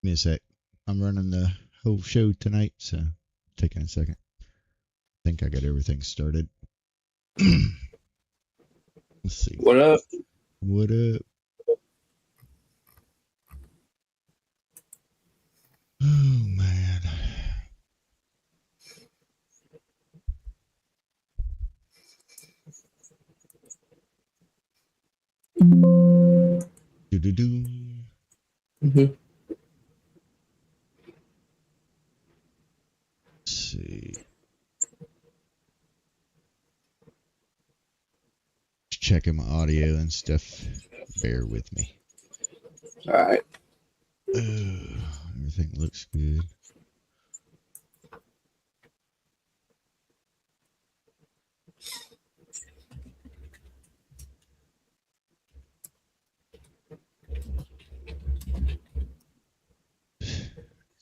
me a sec. I'm running the whole show tonight, so taking a second. I think I got everything started. Let's see. What up? What up? Oh, man. Do-do-do. Mm-hmm. Let's see. Just checking my audio and stuff. Bear with me. All right. Everything looks good.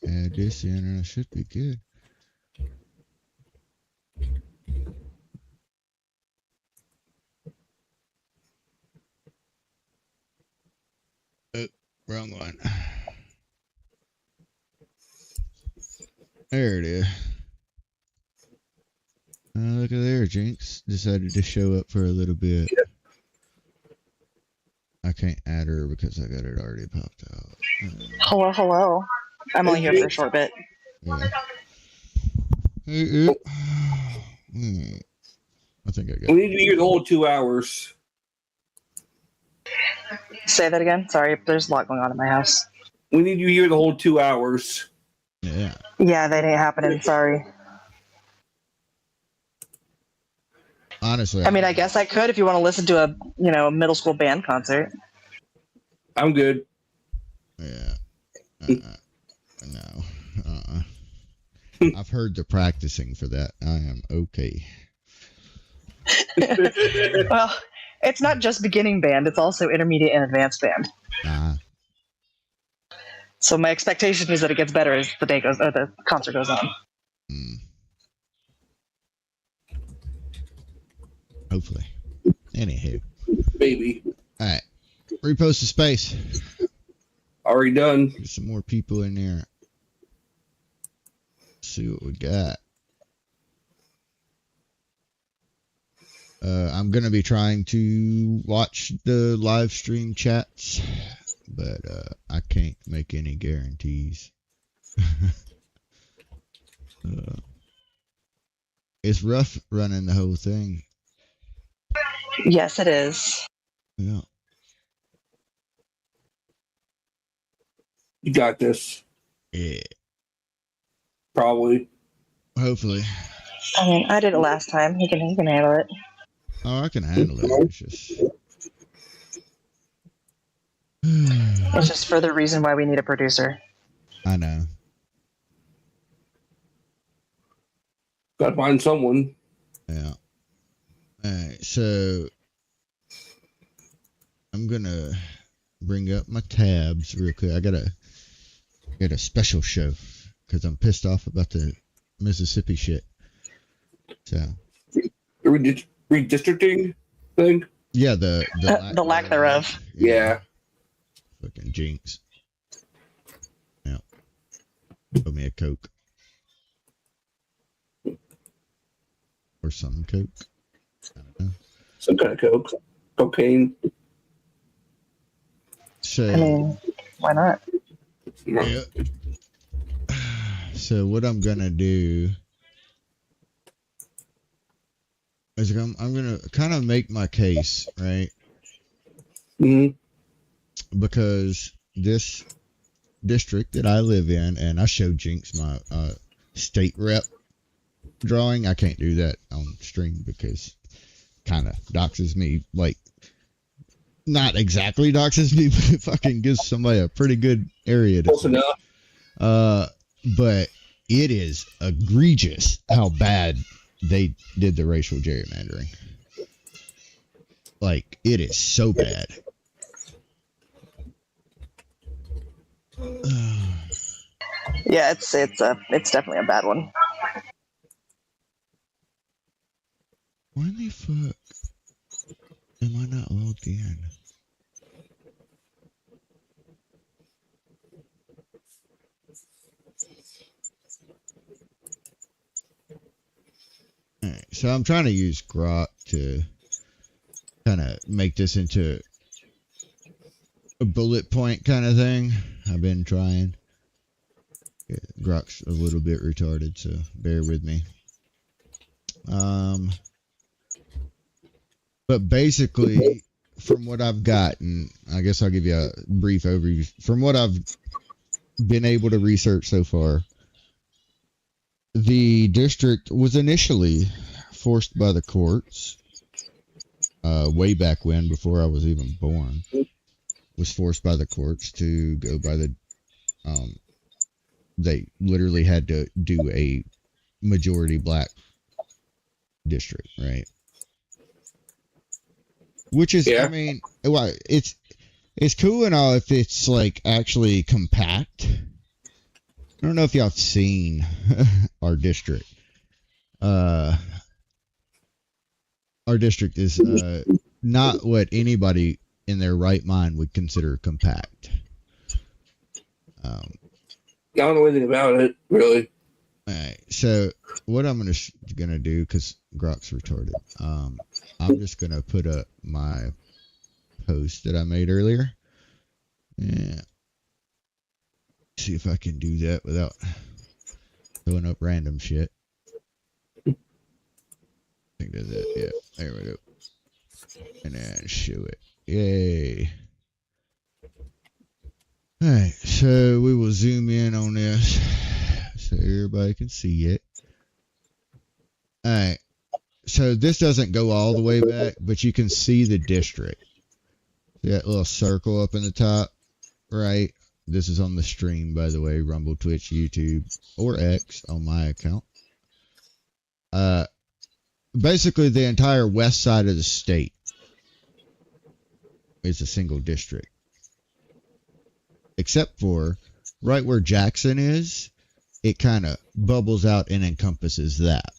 Add this in and I should be good. Oh, wrong one. There it is. Look at there, Jinx decided to show up for a little bit. Yeah. I can't add her because I got it already popped out. Hello, hello. I'm only here for a short bit. Yeah. I think I got it. We need to be here the whole 2 hours. Say that again. Sorry, there's a lot going on in my house. We need you here the whole 2 hours. Yeah. Yeah, that ain't happening. Sorry. Honestly. I mean, I guess I could if you want to listen to a, middle school band concert. I'm good. Yeah. No. I've heard the practicing for that. I am okay. Well, it's not just beginning band; it's also intermediate and advanced band. So my expectation is that it gets better as the day goes, or the concert goes on. Hopefully. Anywho. Baby. All right. Repost the space. Already done. Get some more people in there. See what we got. I'm going to be trying to watch the live stream chats, but I can't make any guarantees. It's rough running the whole thing. Yes, it is. Yeah. You got this. Yeah. Probably. Hopefully. I mean, I did it last time. He can handle it. Oh, I can handle it. It's just... It's just further reason why we need a producer. I know. Gotta find someone. Yeah. Alright, so I'm gonna bring up my tabs real quick. I got a special show because I'm pissed off about the Mississippi shit. So redistricting thing? Yeah, the lack thereof. Yeah. Fucking Jinx. Yeah. Throw me a Coke. Or some Coke. I don't know. Some kind of Coke. Cocaine. So, I mean, why not? Yeah. So what I'm gonna do is I'm gonna kind of make my case, right? Mm-hmm. Because this district that I live in, and I showed Jinx my state rep drawing. I can't do that on stream because kind of doxes me, like not exactly doxes me, but it fucking gives somebody a pretty good area to close enough. But it is egregious how bad they did the racial gerrymandering. Like, it is so bad. Yeah, it's definitely a bad one. Why the fuck am I not logged in? So I'm trying to use Grok to kind of make this into a bullet point kind of thing. I've been trying. Grok's a little bit retarded, so bear with me. But basically, from what I've gotten, I guess I'll give you a brief overview. From what I've been able to research so far, the district was initially forced by the courts, way back when, before I was even born, was forced by the courts to go by the, they literally had to do a majority black district, right? Which is, Yeah. I mean, well, it's cool and all if it's like actually compact. I don't know if y'all have seen our district. Our district is not what anybody in their right mind would consider compact. I don't know anything about it, really. All right, so what I'm gonna do, because Grok's retarded, I'm just gonna put up my post that I made earlier. Yeah. See if I can do that without throwing up random shit. I think that's it. Yeah, there we go. And then show it. Yay. Alright, so we will zoom in on this so everybody can see it. Alright, so this doesn't go all the way back, but you can see the district. See that little circle up in the top, right? This is on the stream, by the way, Rumble, Twitch, YouTube, or X on my account. Basically, the entire west side of the state is a single district. Except for right where Jackson is, it kind of bubbles out and encompasses that.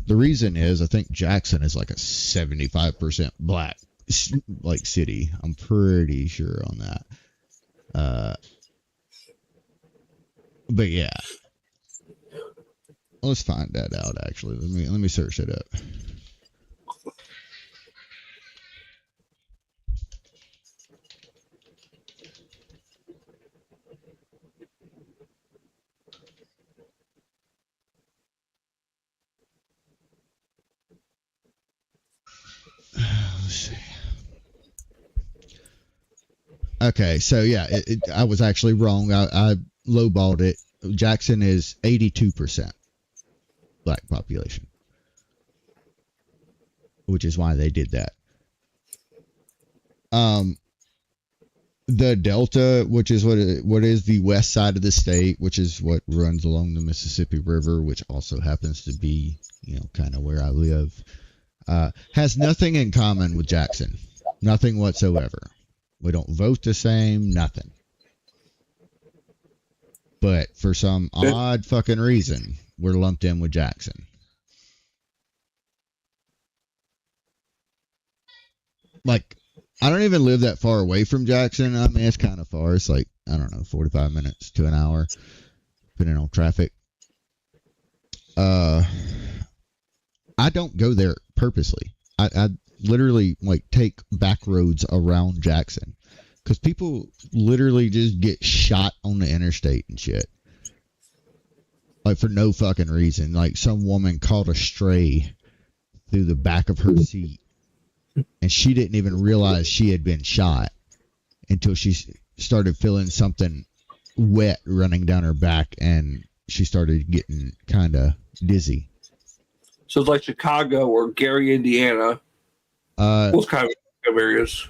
The reason is, I think Jackson is like a 75% black like city. I'm pretty sure on that. But yeah, let's find that out. Actually, let me search it up. Let's see. Okay, so yeah, I was actually wrong. I lowballed it. Jackson is 82% black population, which is why they did that. The Delta, which is what is the west side of the state, which is what runs along the Mississippi River, which also happens to be, kind of where I live, has nothing in common with Jackson. Nothing whatsoever. We don't vote the same, nothing. But for some odd fucking reason, we're lumped in with Jackson. Like, I don't even live that far away from Jackson. I mean, it's kind of far. It's like, I don't know, 45 minutes to an hour, depending on traffic. I don't go there purposely. I literally take back roads around Jackson because people literally just get shot on the interstate and shit, like for no fucking reason. Like some woman caught a stray through the back of her seat and she didn't even realize she had been shot until she started feeling something wet running down her back and she started getting kind of dizzy. So it's like Chicago or Gary, Indiana. Those kind of areas.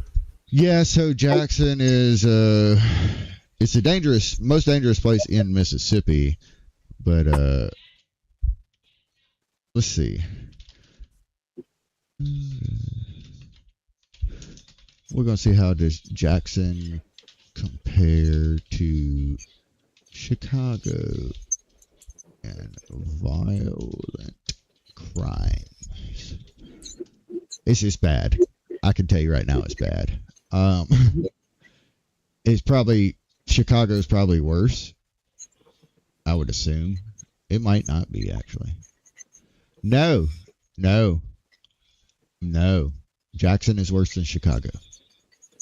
Yeah, so Jackson is it's the most dangerous place in Mississippi, but let's see. We're gonna see how does Jackson compare to Chicago and violent crimes. It's just bad. I can tell you right now it's bad. It's probably Chicago's probably worse. I would assume. It might not be actually. No, no, no. Jackson is worse than Chicago.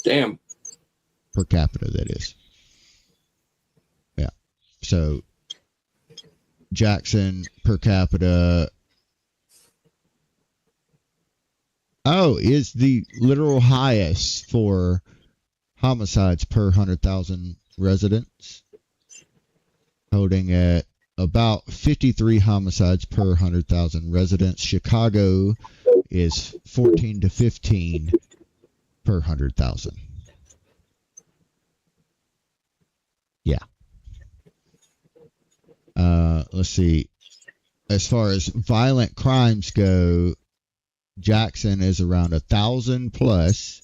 Damn. Per capita, that is. Yeah. So, Jackson per capita. Oh, is the literal highest for homicides per 100,000 residents, holding at about 53 homicides per 100,000 residents. Chicago is 14 to 15 per 100,000. Yeah. Let's see. As far as violent crimes go, Jackson is around 1,000 plus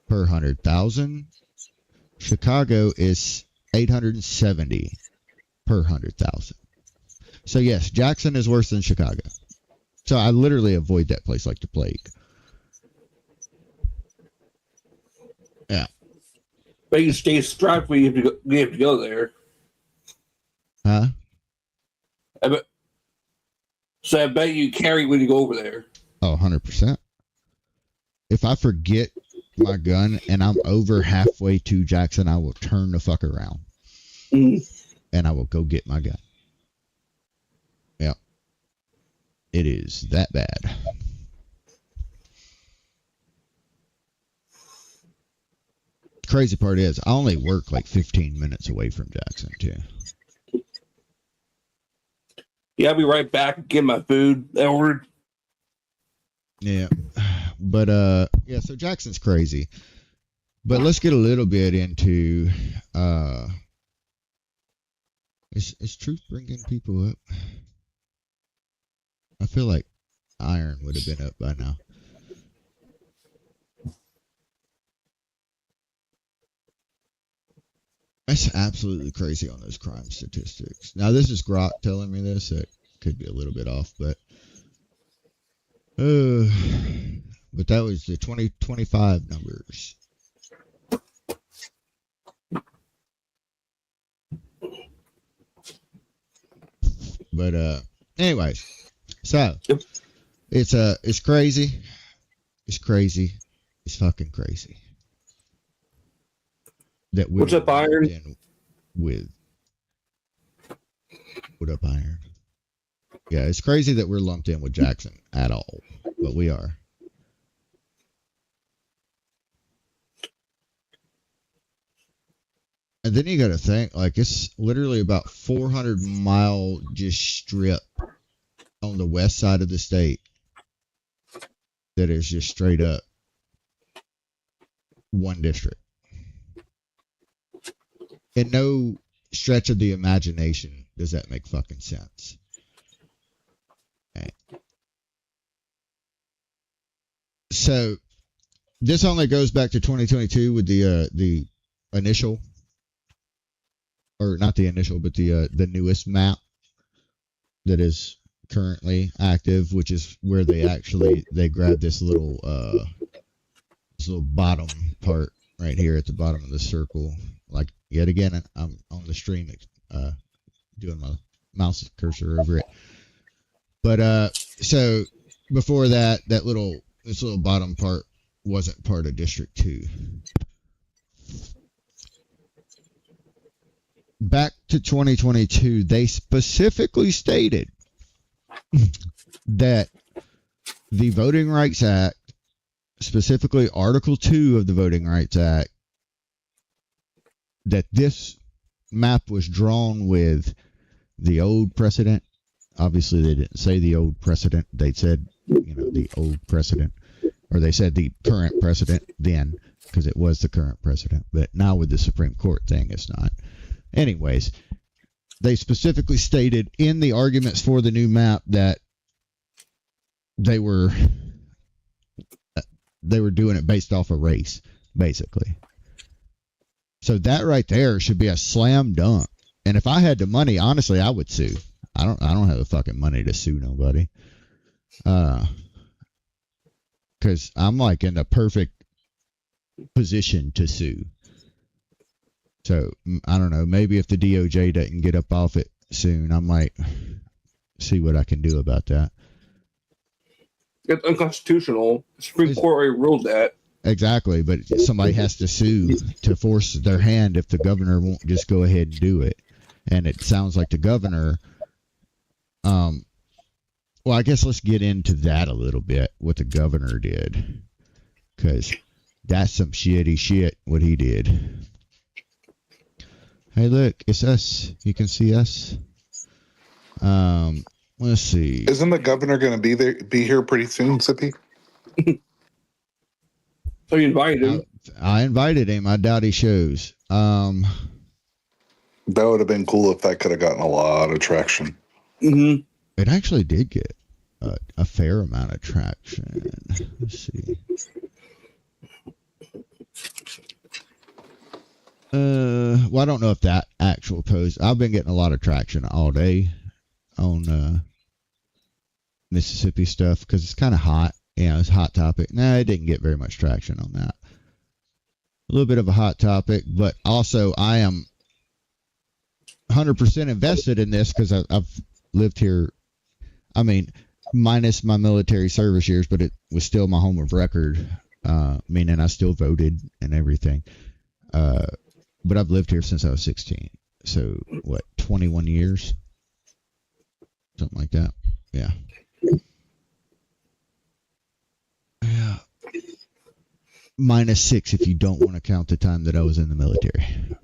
per 100,000. Chicago is 870 per 100,000. So yes, Jackson is worse than Chicago. So I literally avoid that place like the plague. Yeah. But you stay strapped when you have to go there. Huh? So I bet you carry when you go over there. Oh, 100%. If I forget my gun and I'm over halfway to Jackson, I will turn the fuck around. And I will go get my gun. Yeah. It is that bad. Crazy part is I only work like 15 minutes away from Jackson too. Yeah, I'll be right back and get my food ordered. Yeah. But yeah, so Jackson's crazy. But let's get a little bit into is truth bringing people up? I feel like Iron would have been up by now. That's absolutely crazy on those crime statistics. Now, this is Grok telling me this. So it could be a little bit off, but that was the 2025 numbers. But anyways, so it's crazy. It's crazy. It's fucking crazy. That What's up, Iron? With what up, Iron? Yeah, it's crazy that we're lumped in with Jackson at all, but we are. And then you got to think, like, it's literally about 400-mile just strip on the west side of the state that is just straight up one district. In no stretch of the imagination does that make fucking sense. Okay. So this only goes back to 2022 with the initial, or not the initial, but the newest map that is currently active, which is where they grabbed this little bottom part right here at the bottom of the circle. Like, yet again, I'm on the stream doing my mouse cursor over it. But so before that, this little bottom part wasn't part of District 2. Back to 2022, they specifically stated that the Voting Rights Act, specifically Article 2 of the Voting Rights Act, that this map was drawn with the old precedent. Obviously, they didn't say the old precedent. They said, the old precedent. Or they said the current precedent then, because it was the current precedent. But now with the Supreme Court thing, it's not. Anyways, they specifically stated in the arguments for the new map that they were doing it based off a race, basically. So that right there should be a slam dunk. And if I had the money, honestly, I would sue. I don't have the fucking money to sue nobody. Because I'm like in the perfect position to sue. So I don't know. Maybe if the DOJ doesn't get up off it soon, I might see what I can do about that. It's unconstitutional. The Supreme Court already ruled that. Exactly, but somebody has to sue to force their hand if the governor won't just go ahead and do it. And it sounds like the governor, well, I guess let's get into that a little bit, what the governor did. Because that's some shitty shit, what he did. Hey, look, it's us. You can see us. Let's see. Isn't the governor going to be here pretty soon, Sippy? So you invited him? I invited him. I doubt he shows. That would have been cool if that could have gotten a lot of traction. Mm-hmm. It actually did get a fair amount of traction. Let's see. Well, I don't know if that actual post. I've been getting a lot of traction all day on Mississippi stuff because it's kind of hot. Yeah, it's a hot topic. Nah, it didn't get very much traction on that. A little bit of a hot topic, but also I am 100% invested in this because I've lived here. I mean, minus my military service years, but it was still my home of record, meaning I still voted and everything. But I've lived here since I was 16. So, what, 21 years? Something like that. Yeah. Yeah. -6 if you don't want to count the time that I was in the military.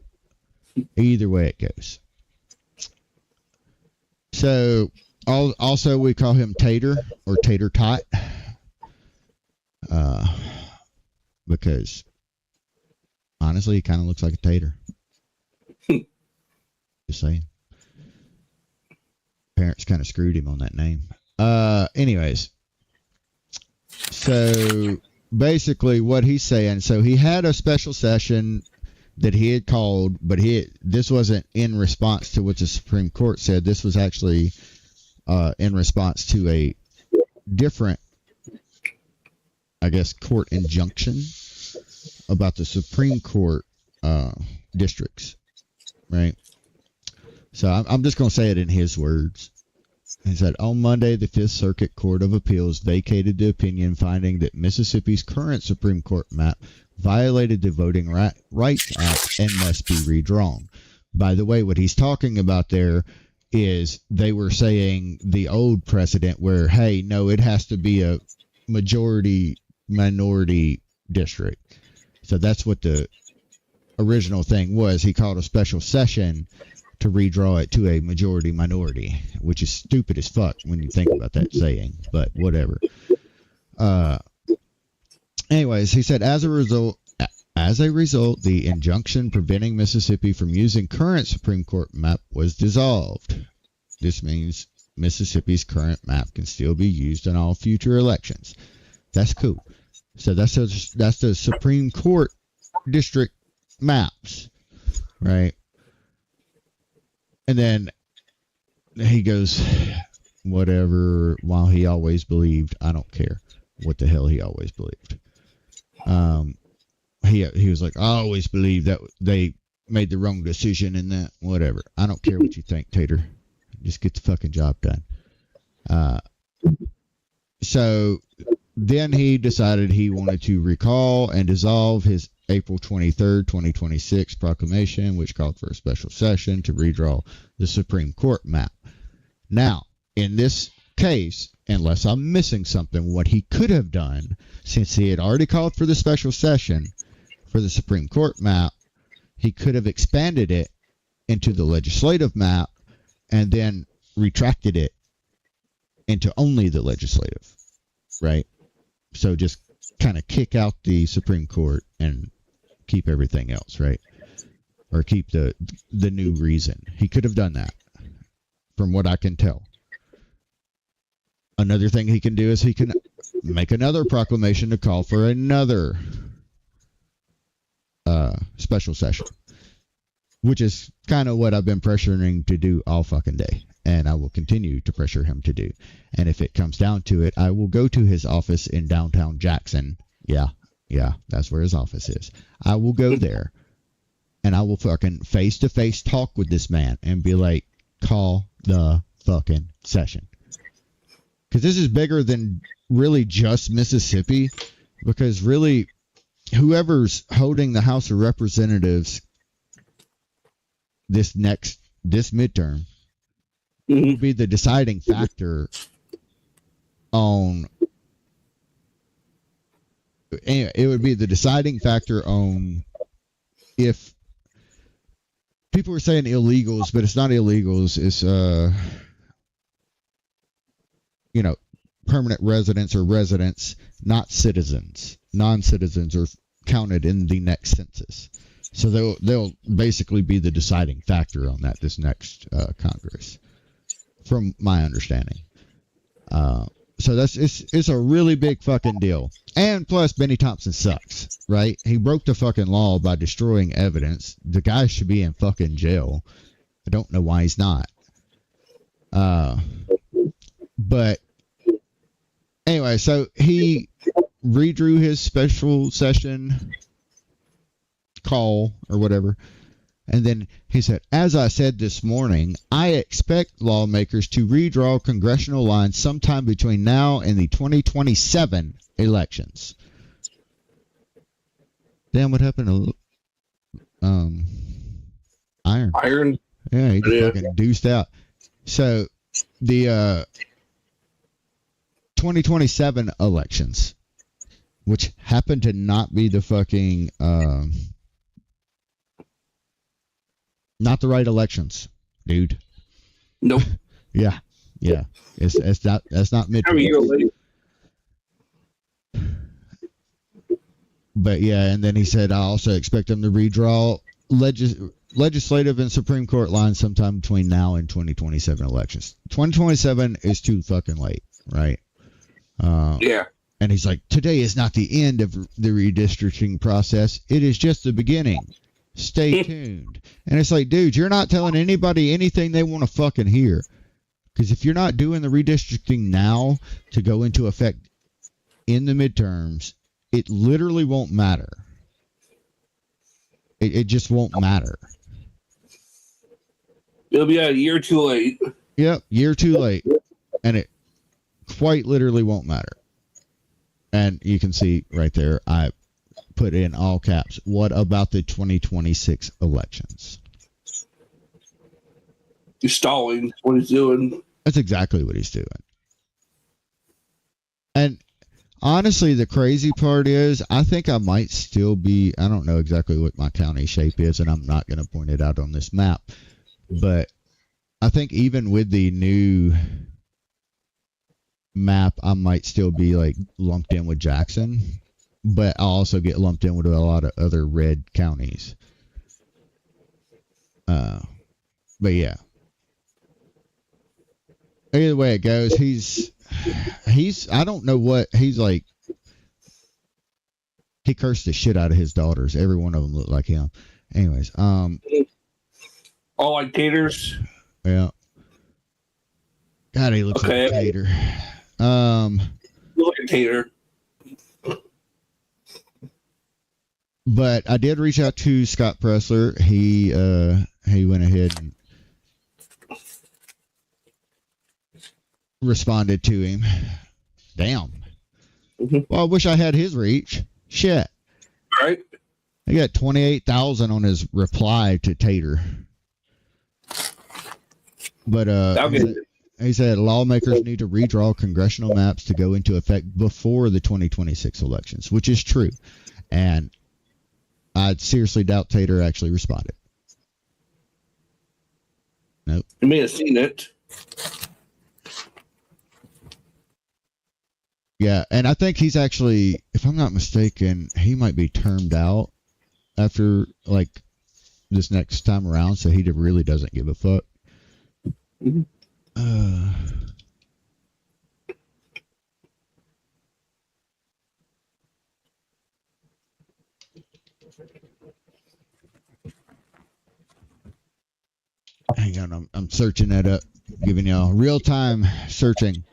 Either way it goes. So, also we call him Tater or Tater Tot. Because honestly, he kind of looks like a tater. Just saying. Parents kind of screwed him on that name. Anyways. So basically what he's saying, so he had a special session that he had called, but this wasn't in response to what the Supreme Court said. This was actually in response to a different, I guess, court injunction about the Supreme Court districts, right? So I'm just going to say it in his words. He said, on Monday, the Fifth Circuit Court of Appeals vacated the opinion finding that Mississippi's current Supreme Court map violated the Voting Rights Act and must be redrawn. By the way, what he's talking about there is they were saying the old precedent where, hey, no, it has to be a majority-minority district. So that's what the original thing was. He called a special session to redraw it to a majority minority, which is stupid as fuck when you think about that saying, but whatever. Anyways, he said as a result, the injunction preventing Mississippi from using current Supreme Court map was dissolved. This means Mississippi's current map can still be used in all future elections. That's cool. So that's the Supreme Court district maps, right? And then he goes, whatever, while he always believed, I don't care what the hell he always believed. He was like, I always believe that they made the wrong decision and that, whatever. I don't care what you think, Tater. Just get the fucking job done. So then he decided he wanted to recall and dissolve his April 23rd, 2026 proclamation, which called for a special session to redraw the Supreme Court map. Now, in this case, unless I'm missing something, what he could have done, since he had already called for the special session for the Supreme Court map, he could have expanded it into the legislative map and then retracted it into only the legislative, right? So just kind of kick out the Supreme Court and keep everything else, right? Or keep the new reason. He could have done that, from what I can tell. Another thing he can do is he can make another proclamation to call for another special session, which is kind of what I've been pressuring him to do all fucking day, and I will continue to pressure him to do. And if it comes down to it, I will go to his office in downtown Jackson. Yeah, that's where his office is. I will go there, and I will fucking face-to-face talk with this man and be like, call the fucking session. Because this is bigger than really just Mississippi, because really whoever's holding the House of Representatives this midterm will be the deciding factor on. It would be the deciding factor on if people were saying illegals, but it's not illegals. It's permanent residents or residents, not citizens. Non-citizens are counted in the next census, so they'll basically be the deciding factor on that this next Congress, from my understanding. So it's a really big fucking deal. And plus, Benny Thompson sucks, right? He broke the fucking law by destroying evidence. The guy should be in fucking jail. I don't know why he's not. But anyway, so he redrew his special session call or whatever. And then he said, as I said this morning, I expect lawmakers to redraw congressional lines sometime between now and the 2027 elections. Damn, what happened to Iron? Iron? Yeah, he just fucking deuced out. So the 2027 elections, which happen to not be the fucking not the right elections, dude. Nope. Yeah. That's not midterm. I'm a year late. But yeah, and then he said, I also expect them to redraw legislative and Supreme Court lines sometime between now and 2027 elections. 2027 is too fucking late, right? Yeah. And he's like, today is not the end of the redistricting process. It is just the beginning. Stay tuned. And it's like, dude, you're not telling anybody anything they want to fucking hear. Because if you're not doing the redistricting now to go into effect in the midterms, it literally won't matter. It just won't matter. It'll be a year too late. Yep, year too late. And it quite literally won't matter. And you can see right there, I put in all caps, what about the 2026 elections? He's stalling. That's what he's doing. That's exactly what he's doing. And honestly, the crazy part is, I think I might still be, I don't know exactly what my county shape is, and I'm not going to point it out on this map, but I think even with the new map, I might still be like lumped in with Jackson, but I'll also get lumped in with a lot of other red counties. But yeah, either way it goes, he's I don't know what he's like. He cursed the shit out of his daughters. Every one of them looked like him. Anyways, all like taters. Yeah. God, he looks like a tater. Look like a tater. But I did reach out to Scott Pressler. He went ahead and responded to him. Damn. Well, I wish I had his reach. Shit. Right? He got 28,000 on his reply to Tater. But he said lawmakers need to redraw congressional maps to go into effect before the 2026 elections, which is true. And I seriously doubt Tater actually responded. Nope. You may have seen it. Yeah, and I think he's actually, if I'm not mistaken, he might be termed out after like this next time around, so he really doesn't give a fuck. Mm-hmm. Hang on, I'm searching that up, giving y'all real time searching.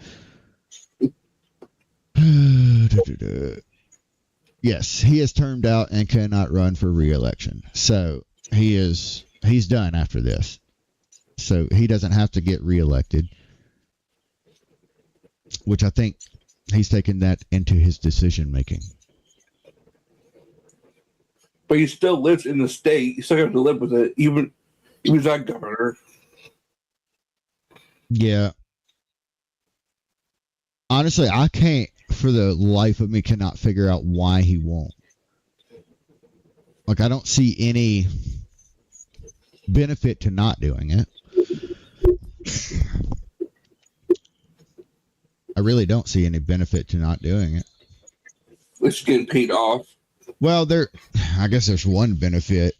Yes, he is termed out and cannot run for re-election. So he's done after this. So he doesn't have to get re-elected, which I think He's taken that into his decision making. But he still lives in the state. He still has to live with it, even he's not governor. Yeah. Honestly, I can't, for the life of me, cannot figure out why he won't. Like, I don't see any benefit to not doing it. I really don't see any benefit to not doing it. It's getting paid off. Well, I guess there's one benefit.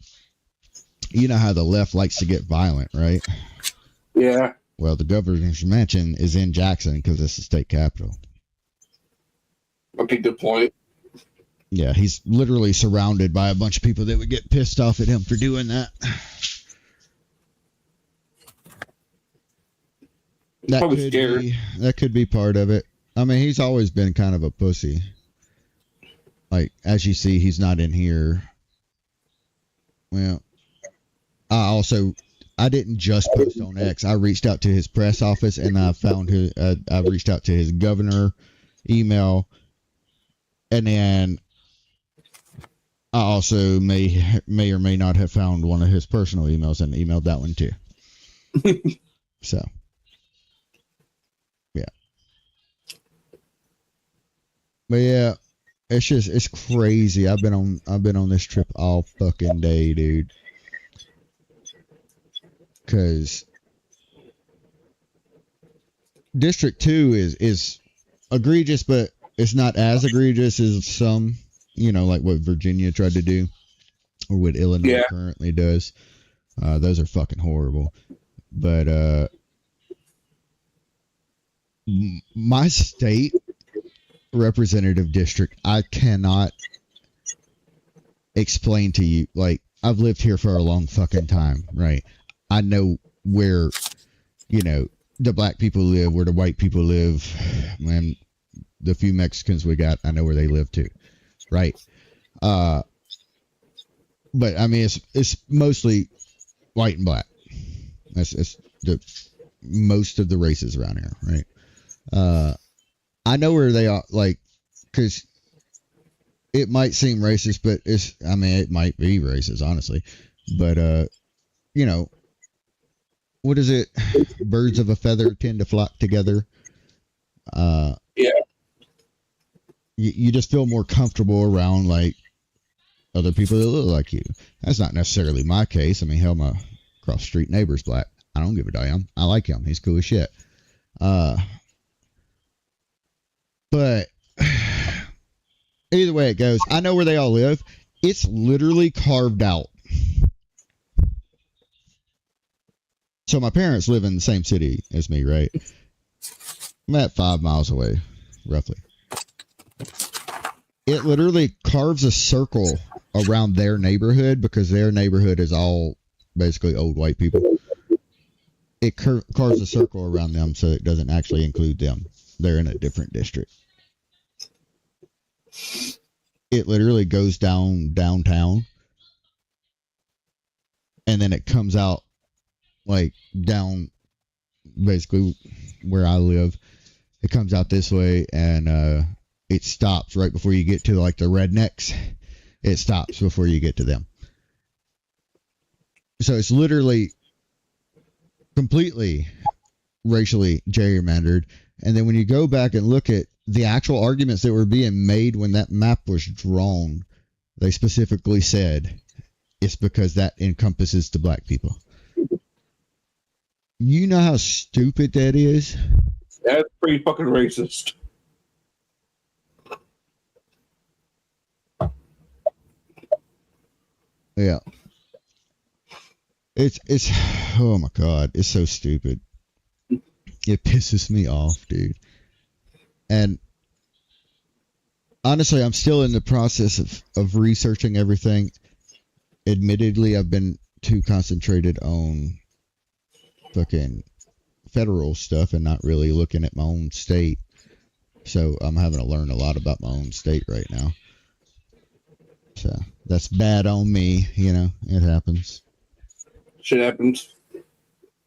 You know how the left likes to get violent, right? Yeah. Well, the governor's mansion is in Jackson because it's the state capital. Okay, good point. Yeah, he's literally surrounded by a bunch of people that would get pissed off at him for doing that. That could be part of it. I mean, he's always been kind of a pussy. Like, as you see, he's not in here. Well, I didn't just post on X. I reached out to his press office and I reached out to his governor email. And then I also may or may not have found one of his personal emails and emailed that one too. So, yeah. But yeah, it's crazy. I've been on this trip all fucking day, dude. Cause District 2 is egregious, but it's not as egregious as some, like what Virginia tried to do or what Illinois currently does. Those are fucking horrible. But my state representative district, I cannot explain to you. Like, I've lived here for a long fucking time, right? I know where, the black people live, where the white people live, and the few Mexicans we got, I know where they live too, right? But I mean, it's mostly white and black. It's the most of the races around here, right? I know where they are, like, because it might seem racist, but it might be racist, honestly. But what is it? Birds of a feather tend to flock together. Yeah. You just feel more comfortable around, like, other people that look like you. That's not necessarily my case. I mean, hell, my cross street neighbor's black. I don't give a damn. I like him. He's cool as shit. But either way it goes, I know where they all live. It's literally carved out. So my parents live in the same city as me, right? I'm at 5 miles away, roughly. It literally carves a circle around their neighborhood because their neighborhood is all basically old white people. It carves a circle around them so it doesn't actually include them. They're in a different district. It literally goes downtown, and then it comes out like down basically where I live. It comes out this way, and it stops right before you get to like the rednecks. It stops before you get to them. So it's literally completely racially gerrymandered. And then when you go back and look at the actual arguments that were being made when that map was drawn, they specifically said it's because that encompasses the black people. You know how stupid that is? That's pretty fucking racist. Yeah. It's oh my god, it's so stupid. It pisses me off, dude. And honestly, I'm still in the process of researching everything. Admittedly, I've been too concentrated on fucking federal stuff and not really looking at my own state. So I'm having to learn a lot about my own state right now. So that's bad on me, it happens. Shit happens.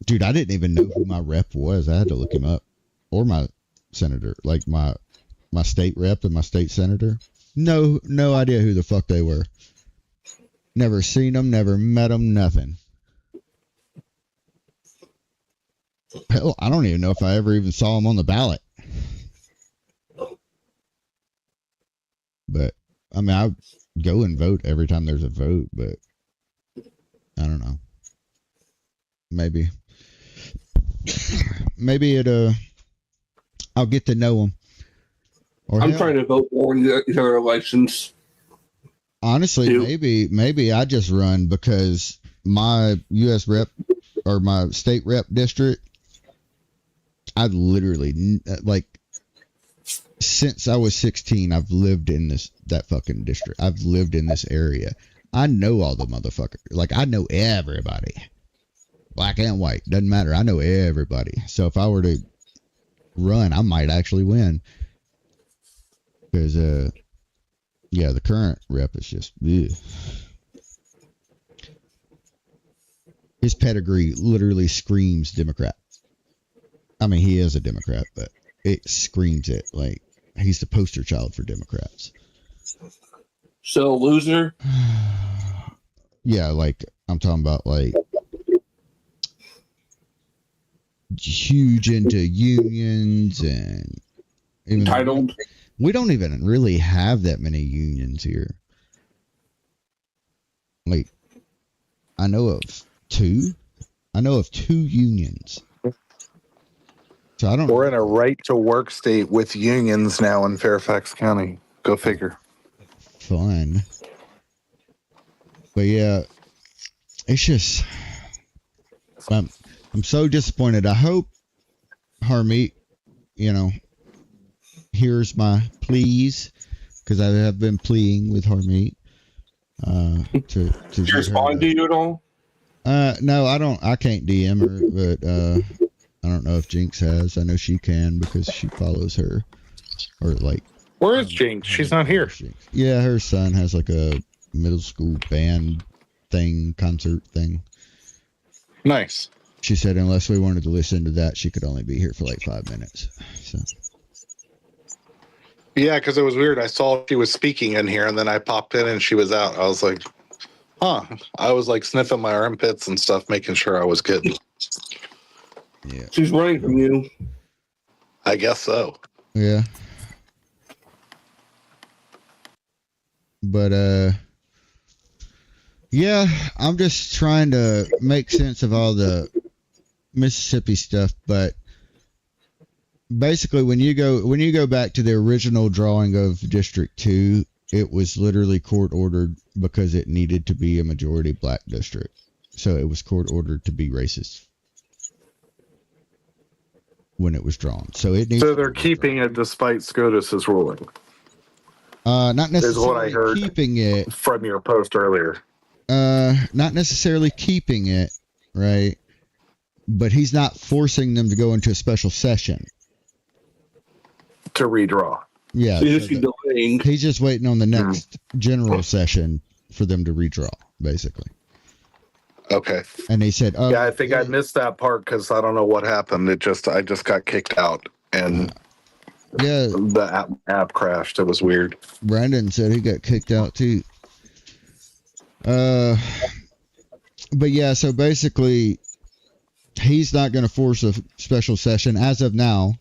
Dude, I didn't even know who my rep was. I had to look him up. Or my senator, like my my state rep and my state senator. No idea who the fuck they were. Never seen them, never met them, nothing. Hell, I don't even know if I ever even saw them on the ballot. But, I mean, I go and vote every time there's a vote, but I don't know. Maybe I'll get to know them. I'm trying to vote more in these other elections. Honestly, maybe I just run because my U.S. rep or my state rep district, I literally, like, since I was 16, I've lived in that fucking district. I've lived in this area. I know all the motherfuckers. Like, I know everybody. Black and white. Doesn't matter. I know everybody. So if I were to run, I might actually win. Because, yeah, the current rep is just, ugh. His pedigree literally screams Democrat. I mean, he is a Democrat, but it screams it. Like, he's the poster child for Democrats. So, loser? Yeah, like, I'm talking about, like, huge into unions and... Entitled? We don't even really have that many unions here. Like, I know of two. I know of 2 unions. So I don't. We're in a right to work state with unions now in Fairfax County. Go figure. Fun. But yeah, it's just, I'm so disappointed. I hope Harmeet, hears my pleas, because I have been pleading with Harmeet. To Did she respond to you at all? No, I don't. I can't DM her, but I don't know if Jinx has. I know she can because she follows her. Or like. Where is Jinx? She's not here. Yeah, her son has like a middle school band thing, concert thing. Nice. She said unless we wanted to listen to that, she could only be here for like 5 minutes. So. Yeah, because it was weird. I saw she was speaking in here, and then I popped in and she was out. I was like, huh. I was like sniffing my armpits and stuff, making sure I was good. Yeah. She's running from you. I guess so. Yeah. But, yeah, I'm just trying to make sense of all the Mississippi stuff, but basically when you go back to the original drawing of District 2, it was literally court ordered because it needed to be a majority black district. So it was court ordered to be racist when it was drawn. So it needs So they're keeping it despite SCOTUS's ruling. Not necessarily is what I heard keeping it from your post earlier. Not necessarily keeping it, right? But he's not forcing them to go into a special session to redraw. Yeah, so delaying. He's just waiting on the next general session for them to redraw, basically. Okay. And he said, "Oh, yeah, I think I missed that part because I don't know what happened. I just got kicked out and yeah, the app crashed. It was weird." Brandon said he got kicked out too. But yeah, so basically, he's not going to force a special session as of now.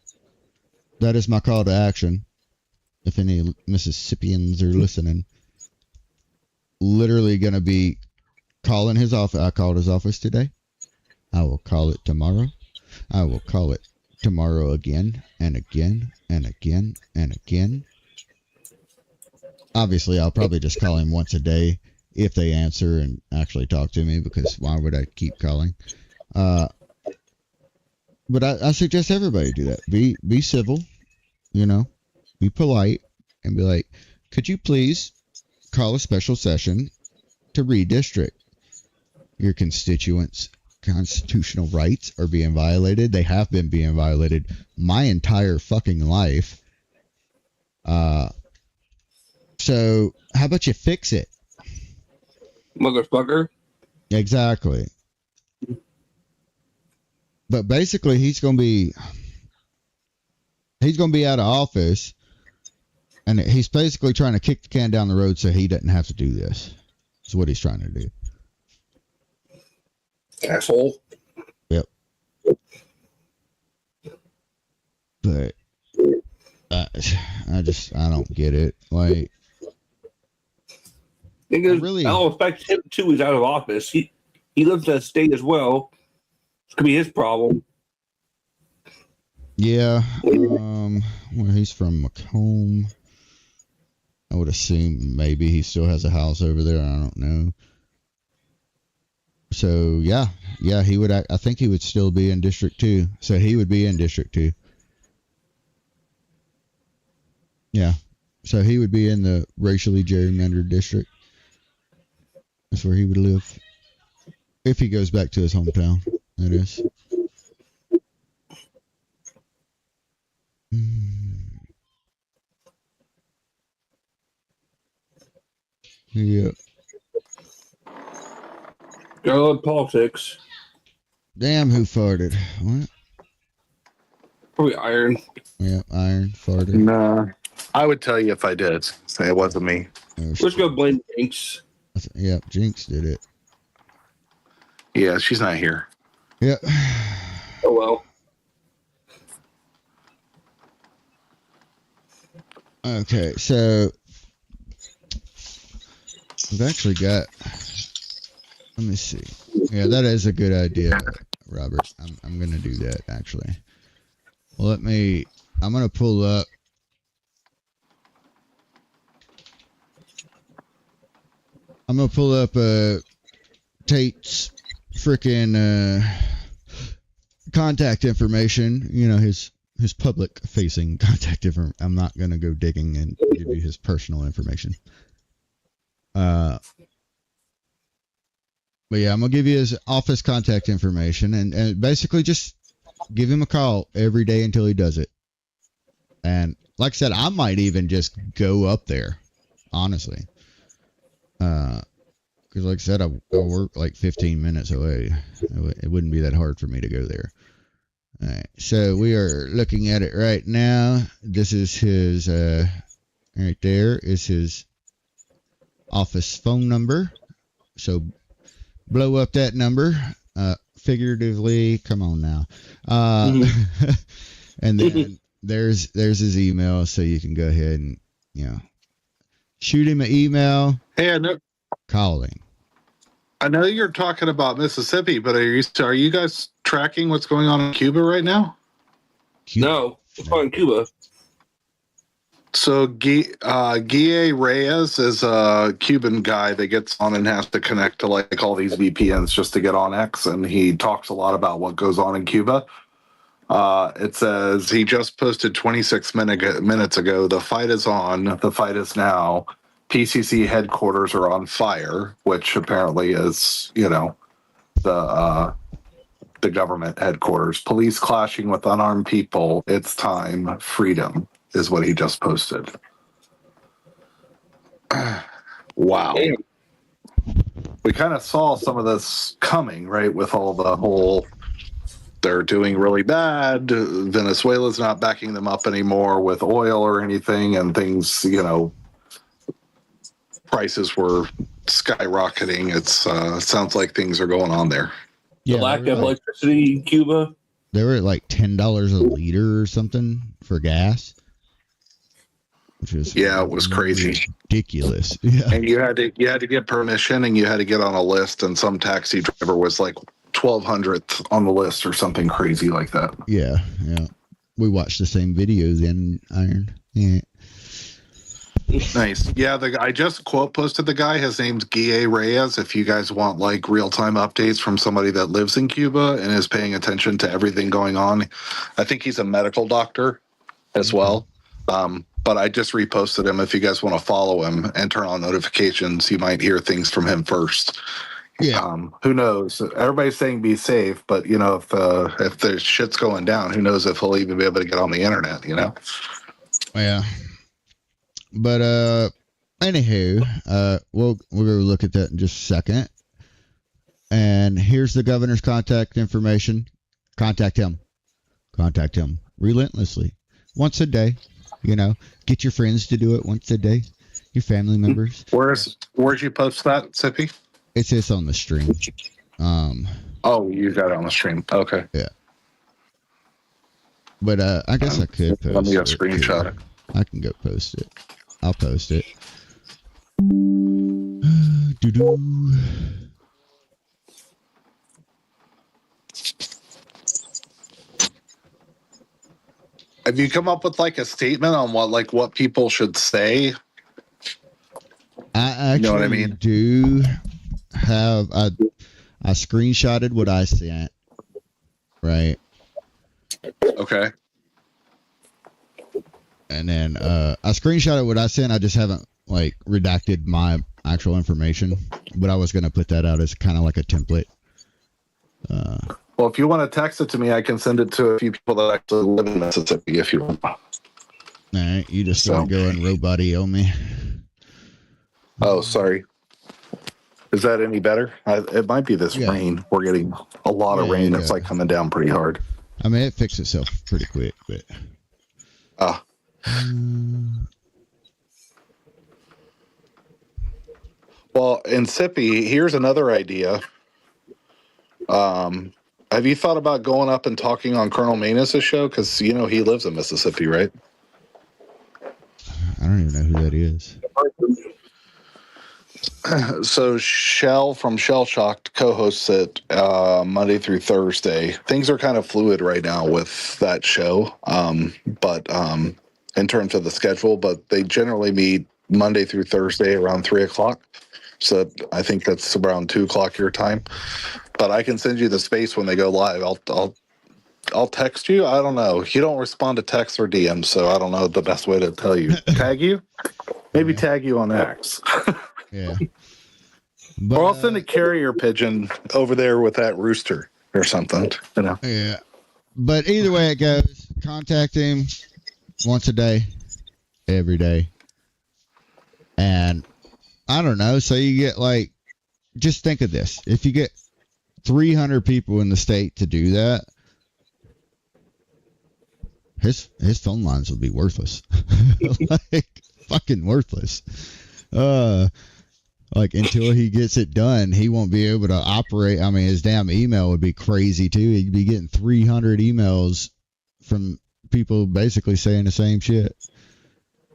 That is my call to action. If any Mississippians are listening, literally going to be calling his office. I called his office today. I will call it tomorrow. I will call it tomorrow again and again and again and again. Obviously, I'll probably just call him once a day if they answer and actually talk to me, because why would I keep calling? But I suggest everybody do that. Be civil, be polite, and be like, could you please call a special session to redistrict? Your constituents' constitutional rights are being violated. They have been being violated my entire fucking life. So how about you fix it? Motherfucker. Exactly. But basically he's gonna be out of office And he's basically trying to kick the can down the road so he doesn't have to do this. That's what he's trying to do. Asshole. Yep. But I don't get it. Like, That'll affect him too. He's out of office. He lives in that state as well. It could be his problem. Yeah. Well, he's from Macomb. I would assume maybe he still has a house over there. I don't know. So yeah, he would. I think he would still be in District 2. So he would be in District 2. Yeah. So he would be in the racially gerrymandered district. That's where he would live. If he goes back to his hometown, that is. Yep. I love politics. Damn, who farted? What? Probably Iron. Yeah, Iron farted. Nah. I would tell you if I did. Say it wasn't me. Let's go blame Jinx. Yep, Jinx did it. Yeah, she's not here. Yep. Oh well. Okay, so we've actually got. Let me see. Yeah, that is a good idea, Robert. I'm gonna do that actually. Well, I'm gonna pull up. Tate's freaking contact information. You know, his public facing contact information. I'm not gonna go digging and give you his personal information. But yeah, I'm gonna give you his office contact information and basically just give him a call every day until he does it. And like I said, I might even just go up there, honestly. Because like I said, I work like 15 minutes away. It wouldn't be that hard for me to go there. All right, so we are looking at it right now. This is his, right there is his office phone number. So blow up that number, figuratively. Come on now. And then there's his email, so you can go ahead and, shoot him an email. Hey, I know. Call him. I know you're talking about Mississippi, but are you guys tracking what's going on in Cuba right now? No, what's going on in Cuba? So Guille Reyes is a Cuban guy that gets on and has to connect to like all these VPNs just to get on X, and he talks a lot about what goes on in Cuba. It says he just posted 26 minutes ago. The fight is on. The fight is now. PCC headquarters are on fire, which apparently is, the government headquarters. Police clashing with unarmed people. It's time. Freedom is what he just posted. Wow. Damn. We kind of saw some of this coming, right? With all the whole, they're doing really bad. Venezuela's not backing them up anymore with oil or anything, and things, prices were skyrocketing. It sounds like things are going on there. The lack of electricity in Cuba. They were at like $10 a liter or something for gas, which was it was crazy, ridiculous. Yeah, and you had to get permission, and you had to get on a list, and some taxi driver was like 1200th on the list or something crazy like that. Yeah. We watched the same video then, Iron. Yeah. Nice. Yeah, I just quote posted the guy. His name's Guille Reyes. If you guys want like real-time updates from somebody that lives in Cuba and is paying attention to everything going on, I think he's a medical doctor as well. But I just reposted him. If you guys want to follow him and turn on notifications, you might hear things from him first. Yeah. Who knows? Everybody's saying be safe, but if the shit's going down, who knows if he'll even be able to get on the internet? Yeah. But anywho, we'll go look at that in just a second. And here's the governor's contact information. Contact him relentlessly, once a day. You know, get your friends to do it once a day. Your family members. Where'd you post that, Sippy? It's just on the stream. Oh, you got it on the stream. Okay. Yeah. But I guess I could post it. Let me go screenshot it. I can go post it. I'll post it. Doo-doo. Have you come up with like a statement on what people should say? I actually know what I mean? do have I screenshotted what I sent. Right. Okay. And then I screenshotted what I sent. I just haven't like redacted my actual information, but I was gonna put that out as kind of like a template. Well, if you want to text it to me, I can send it to a few people that actually live in Mississippi if you want. All right, you just gonna go and robot-io me. Oh, sorry. Is that any better? It might be this rain. We're getting a lot of rain. It's like coming down pretty hard. I mean, it fixed itself pretty quick, but. Well, in Sippy, here's another idea. Have you thought about going up and talking on Colonel Manus' show? Because, he lives in Mississippi, right? I don't even know who that is. So Shell from Shell Shocked co-hosts it Monday through Thursday. Things are kind of fluid right now with that show, but in terms of the schedule, but they generally meet Monday through Thursday around 3 o'clock. So I think that's around 2 o'clock your time. But I can send you the space when they go live. I'll text you. I don't know. You don't respond to texts or DMs, so I don't know the best way to tell you. Tag you? Maybe tag you on X. Yeah. But, or I'll send a carrier pigeon over there with that rooster or something. Yeah. But either way it goes, contact him once a day, every day. And I don't know. So you get just think of this. If you get 300 people in the state to do that, his phone lines will be worthless. Fucking worthless. Until he gets it done, he won't be able to operate. I mean, his damn email would be crazy too. He'd be getting 300 emails from people basically saying the same shit.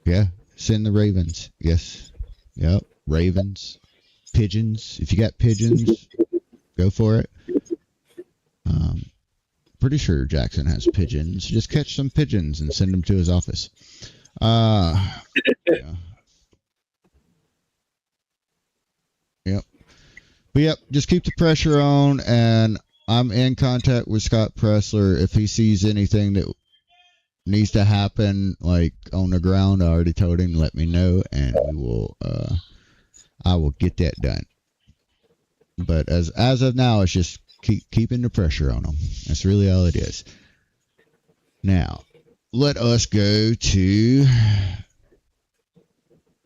Yeah, send the ravens. Yes. Yep, ravens. Pigeons. If you got pigeons, go for it. Pretty sure Jackson has pigeons. Just catch some pigeons and send them to his office. Yeah. Yep. But yep, just keep the pressure on, and I'm in contact with Scott Pressler. If he sees anything that needs to happen, on the ground, I already told him, let me know, and I will get that done. But as of now, it's just keeping the pressure on them. That's really all it is. Now, let us go to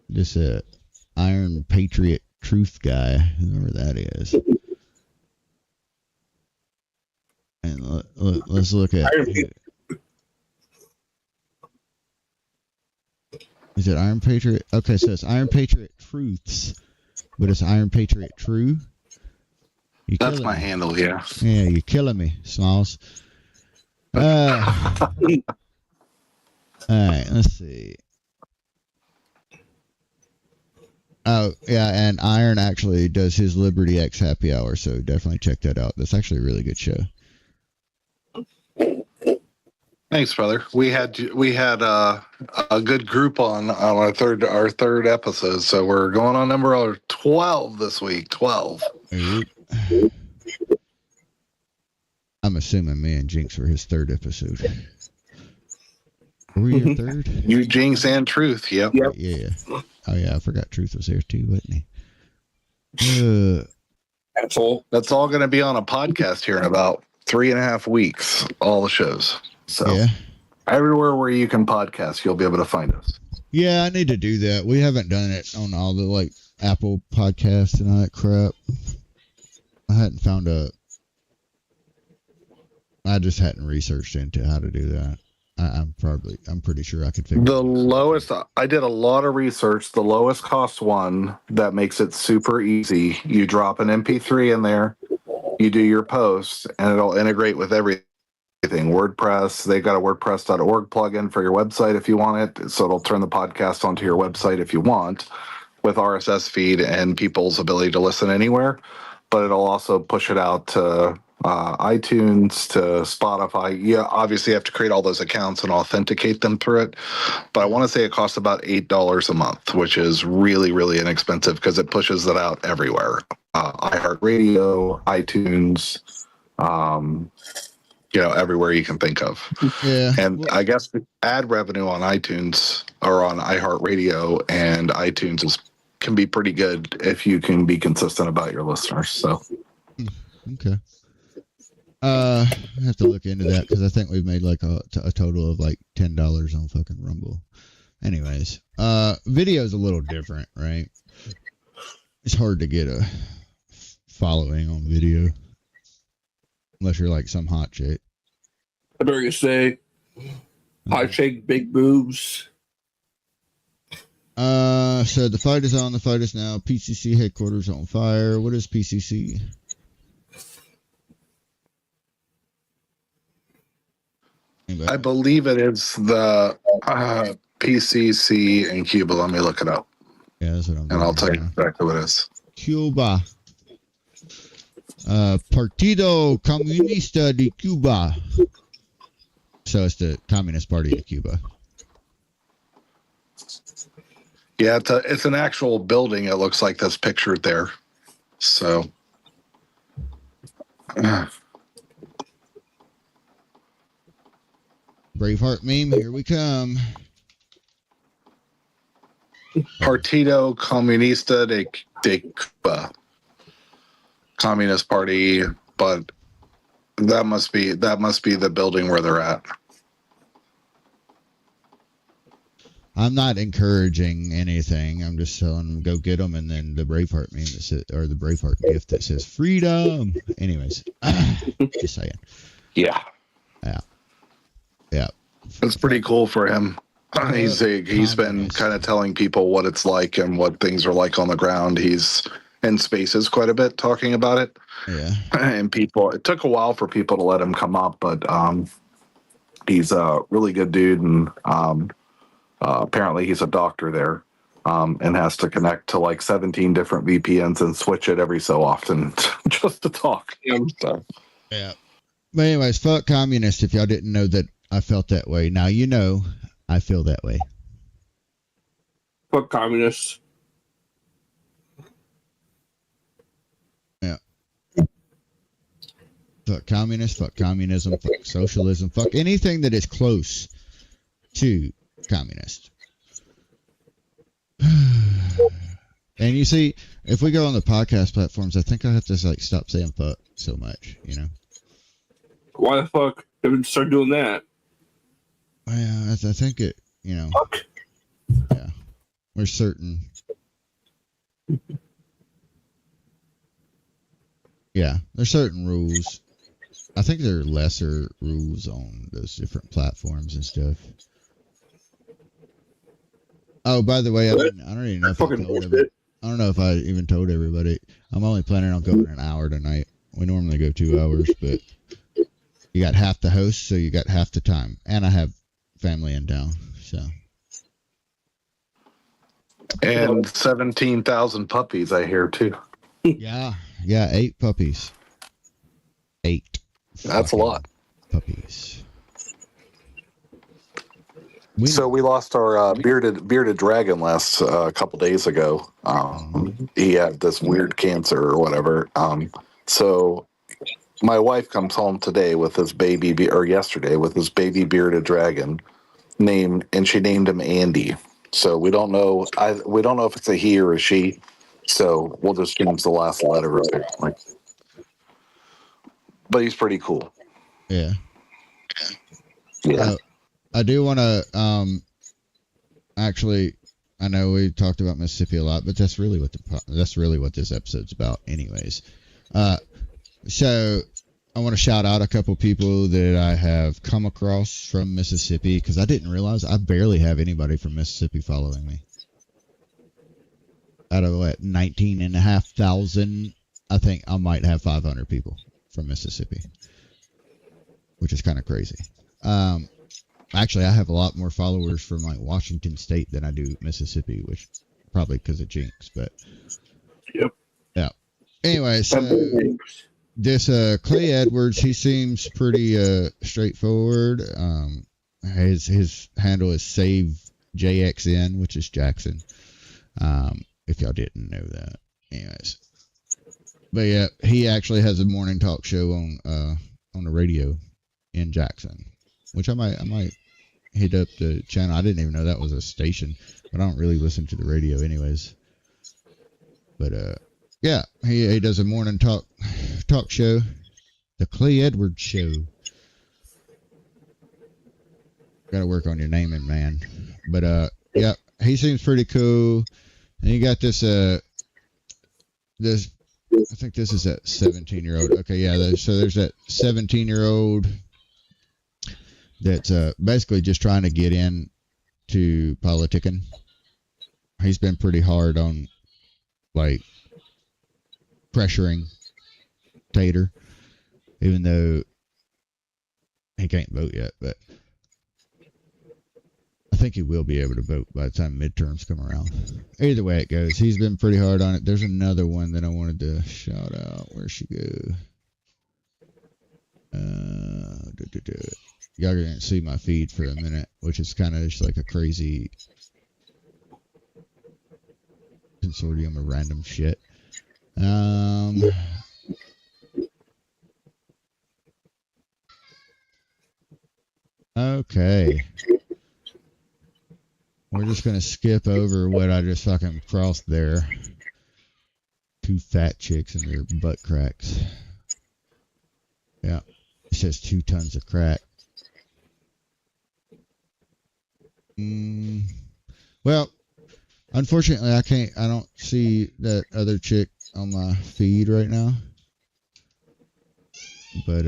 this Iron Patriot Truth guy, whoever that is. And let's look at... Is it Iron Patriot? Okay, so it's Iron Patriot Truths, but it's Iron Patriot True. That's my handle, yeah. Yeah, you're killing me, Smalls. All right, let's see. Oh, yeah, and Iron actually does his Liberty X happy hour, so definitely check that out. That's actually a really good show. Thanks, brother. We had a good group on our third episode, so we're going on number 12 this week. 12. I'm assuming me and Jinx were his third episode. Were we your third? You, Jinx, and Truth. Yep. Yeah. Oh yeah, I forgot Truth was there too, wasn't he? Asshole. That's all going to be on a podcast here in about 3.5 weeks. All the shows. So yeah. Everywhere where you can podcast, you'll be able to find us. Yeah, I need to do that. We haven't done it on all the Apple podcasts and all that crap. I just hadn't researched into how to do that. I'm pretty sure I could figure The it out. lowest, I did a lot of research. The lowest cost one that makes it super easy. You drop an MP3 in there, you do your post, and it'll integrate with everything. WordPress, they got a WordPress.org plugin for your website if you want it. So it'll turn the podcast onto your website if you want, with RSS feed and people's ability to listen anywhere. But it'll also push it out to iTunes, to Spotify. You obviously have to create all those accounts and authenticate them through it. But I want to say it costs about $8 a month, which is really, really inexpensive because it pushes it out everywhere. iHeartRadio, iTunes, everywhere you can think of. Yeah. And I guess the ad revenue on iTunes or on iHeartRadio and iTunes can be pretty good if you can be consistent about your listeners. So, okay. I have to look into that because I think we've made like a total of like $10 on fucking Rumble. Anyways, video's a little different, right? It's hard to get a following on video unless you're like some hot chick. I dare you say, hot chick, big boobs. So the fight is on. The fight is now. PCC headquarters on fire. What is PCC? Anybody? I believe it is the PCC in Cuba. Let me look it up. Yeah, that's what I'm doing. And I'll tell you exactly what it is. Cuba. Partido Comunista de Cuba. So it's the Communist Party of Cuba. Yeah, it's an actual building. It looks like that's pictured there. So, Braveheart meme, here we come. Partido Comunista de Cuba, Communist Party, but that must be the building where they're at. I'm not encouraging anything. I'm just telling them go get them, and then the Braveheart meme that says, or the Braveheart gift that says freedom. Anyways, just saying. Yeah. It's pretty cool for him. He's been kind of telling people what it's like and what things are like on the ground. He's in spaces quite a bit talking about it. Yeah. And it took a while for people to let him come up, but he's a really good dude, and apparently he's a doctor there, and has to connect to like 17 different VPNs and switch it every so often just to talk. So. Yeah. But anyways, fuck communists. If y'all didn't know that I felt that way, now you know I feel that way. Fuck communists. Yeah. Fuck communists, fuck communism, fuck socialism, fuck anything that is close to communist. And you see, if we go on the podcast platforms, I think I have to like stop saying fuck so much, you know? Why the fuck did start doing that? Yeah, I think it, you know. Fuck. Yeah. There's certain. Yeah, there's certain rules. I think there are lesser rules on those different platforms and stuff. Oh, by the way, I don't even know if I don't know if I even told everybody. I'm only planning on going an hour tonight. We normally go 2 hours, but you got half the host, so you got half the time. And I have family in town, so. And 17,000 puppies, I hear, too. Yeah, 8 puppies. 8. That's a lot. Puppies. So we lost our bearded dragon last couple days ago. He had this weird cancer or whatever. So my wife comes home today with his baby, or yesterday with his baby bearded dragon and she named him Andy. So we don't know. We don't know if it's a he or a she. So we'll just change the last letter apparently. But he's pretty cool. Yeah. Yeah. I do want to actually. I know we talked about Mississippi a lot, but that's really what this episode's about, anyways. So I want to shout out a couple people that I have come across from Mississippi because I didn't realize I barely have anybody from Mississippi following me. Out of what, 19,500, I think I might have 500 people from Mississippi, which is kind of crazy. Actually, I have a lot more followers from like Washington State than I do Mississippi, which probably because of Jinx, but Yep. yeah. Anyway, so this Clay Edwards, he seems pretty straightforward. His handle is Save JXN, which is Jackson. If y'all didn't know that. Anyways. But yeah, he actually has a morning talk show on the radio in Jackson, which I might hit up the channel. I didn't even know that was a station, but I don't really listen to the radio anyways. But yeah, he does a morning talk show, the Clay Edwards Show. Got to work on your naming, man. But yeah, he seems pretty cool. And you got this I think this is that 17-year-old. Okay, yeah. So there's that 17-year-old that's basically just trying to get into politicking. He's been pretty hard on, like, pressuring Tater, even though he can't vote yet. But I think he will be able to vote by the time midterms come around. Either way it goes, he's been pretty hard on it. There's another one that I wanted to shout out. Where'd she go? Y'all gonna see my feed for a minute, which is kind of just like a crazy consortium of random shit. Okay. We're just going to skip over what I just fucking crossed there. Two fat chicks and their butt cracks. Yeah. It says 2 tons of crack. Well, unfortunately, I don't see that other chick on my feed right now. But,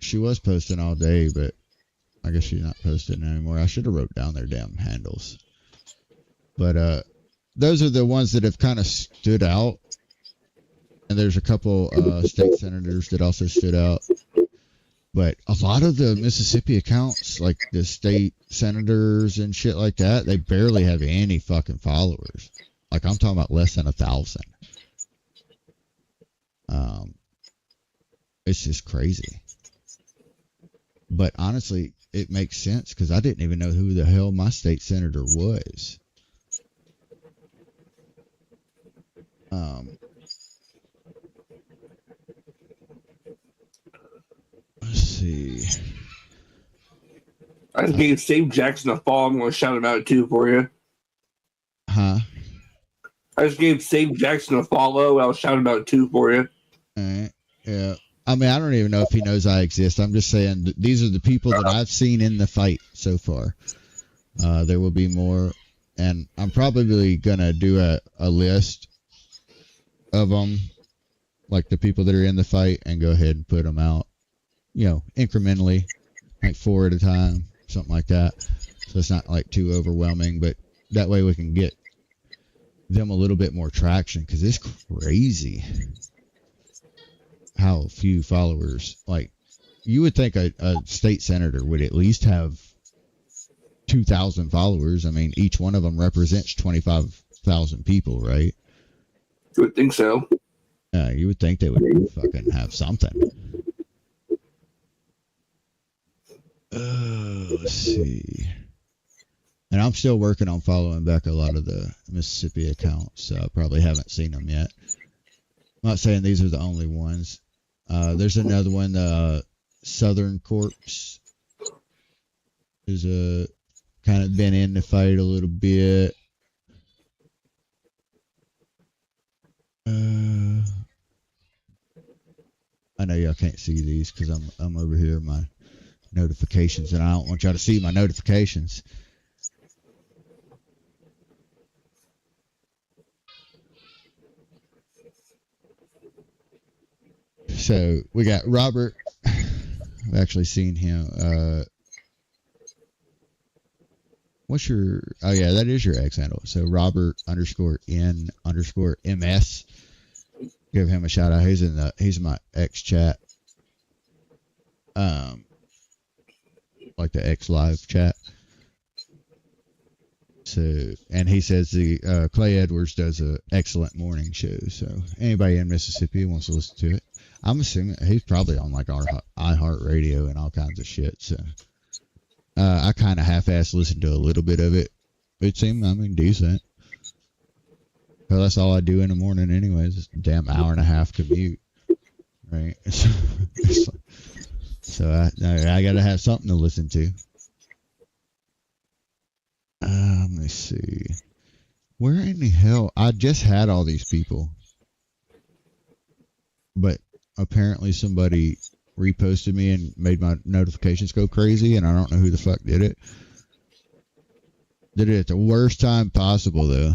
she was posting all day, but I guess she's not posting anymore. I should have wrote down their damn handles. But those are the ones that have kind of stood out. And there's a couple state senators that also stood out. But a lot of the Mississippi accounts, like the state senators and shit like that, they barely have any fucking followers. Like, I'm talking about less than 1,000. It's just crazy. But honestly, it makes sense because I didn't even know who the hell my state senator was. Let's see. I just gave Save Jackson a follow. I'm going to shout him out too for you. Huh? I just gave Save Jackson a follow. I'll shout him out too for you. All right. Yeah. I mean, I don't even know if he knows I exist. I'm just saying these are the people that I've seen in the fight so far. There will be more. And I'm probably going to do a list of them, like the people that are in the fight, and go ahead and put them out, you know, incrementally, like 4 at a time, something like that. So it's not like too overwhelming, but that way we can get them a little bit more traction because it's crazy how few followers. Like, you would think a state senator would at least have 2,000 followers. I mean, each one of them represents 25,000 people, right? You would think so. You would think they would fucking have something. Let's see. And I'm still working on following back a lot of the Mississippi accounts, so I probably haven't seen them yet. I'm not saying these are the only ones. There's another one, Southern Corpse, who's kind of been in the fight a little bit. I know y'all can't see these because I'm over here in my notifications, and I don't want y'all to see my notifications. So we got Robert. I've actually seen him. What's your? Oh yeah, that is your X handle. So Robert _ MS. Give him a shout out. He's in my X chat. Like the X live chat. So, and he says the Clay Edwards does a excellent morning show. So anybody in Mississippi who wants to listen to it, I'm assuming he's probably on like our iHeartRadio and all kinds of shit. So I kind of half-assed listened to a little bit of it. It seemed, decent. Well, that's all I do in the morning anyways. It's a damn hour and a half commute. Right? So I got to have something to listen to. Let me see. Where in the hell? I just had all these people. But apparently somebody reposted me and made my notifications go crazy, and I don't know who the fuck did it. Did it at the worst time possible, though.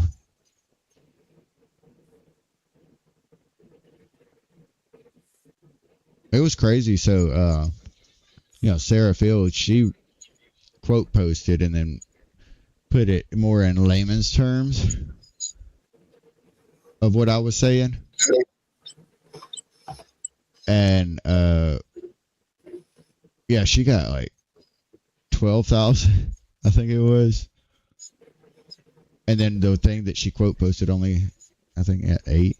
It was crazy. So, Sarah Fields, she quote posted and then put it more in layman's terms of what I was saying. And, yeah, she got like 12,000, I think it was. And then the thing that she quote posted only, I think, at 8.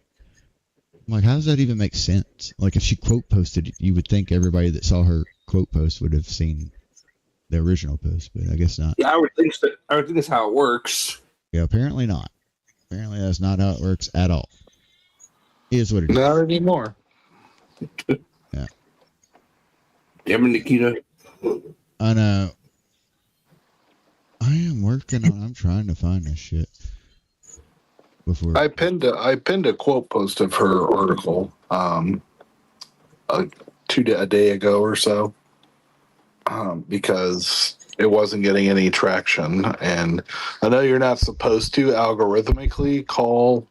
I'm like, how does that even make sense? Like, if she quote posted, you would think everybody that saw her quote post would have seen the original post, but I guess not. Yeah, I would think so. I would think that's how it works. Yeah, apparently not. Apparently that's not how it works at all. It is what it is. Not anymore. Yeah. Damn it, Nikita. I know. I am working on. I'm trying to find this shit. Before I pinned a quote post of her article a day ago or so because it wasn't getting any traction, and I know you're not supposed to algorithmically call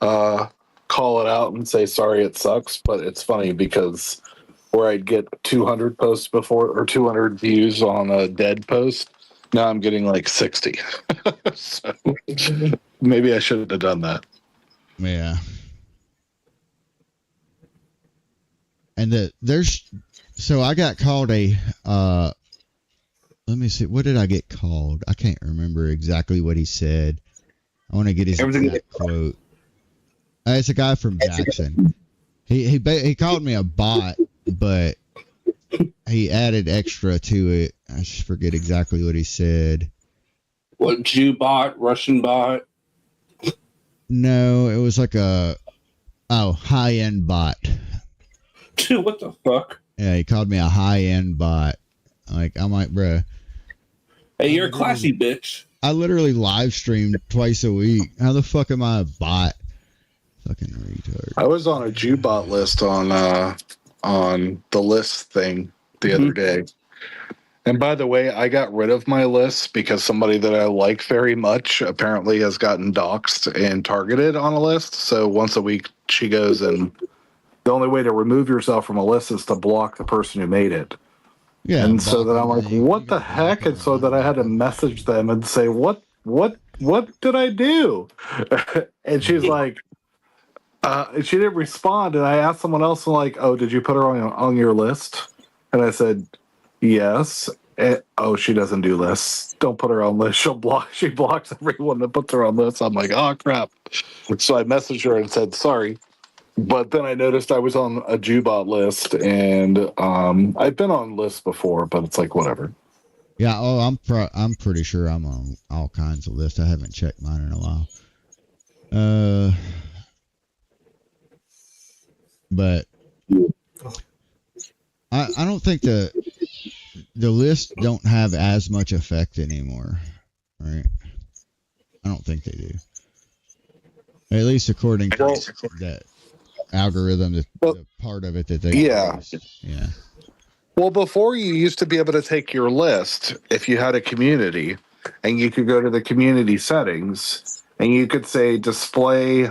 it out and say sorry it sucks, but it's funny because where I'd get 200 posts before or 200 views on a dead post, now I'm getting like 60. So maybe I shouldn't have done that. Yeah. And so I got called a, let me see, what did I get called? I can't remember exactly what he said. I want to get his exact quote. It's a guy from Jackson. He called me a bot, but he added extra to it. I just forget exactly what he said. What, Jew bot, Russian bot? No, it was like high-end bot. Dude, what the fuck? Yeah, he called me a high-end bot. Like, I'm like, bruh. Hey, you're a classy bitch. I literally live streamed twice a week. How the fuck am I a bot? Fucking retard. I was on a Jewbot list on the list thing the other day. And by the way, I got rid of my list because somebody that I like very much apparently has gotten doxxed and targeted on a list. So once a week she goes, and the only way to remove yourself from a list is to block the person who made it. Yeah. And so then I'm like, what the heck? And so then I had to message them and say, what did I do? And she's like, she didn't respond. And I asked someone else, like, oh, did you put her on your list? And I said, yes. She doesn't do lists. Don't put her on lists. She blocks everyone that puts her on lists. I'm like, oh crap. So I messaged her and said, sorry. But then I noticed I was on a Jewbot list, and I've been on lists before, but it's like whatever. Yeah, I'm pretty sure I'm on all kinds of lists. I haven't checked mine in a while. But I don't think the lists don't have as much effect anymore, right? I don't think they do. At least according to that algorithm, the part of it that they used. Yeah. Well, before you used to be able to take your list if you had a community, and you could go to the community settings, and you could say display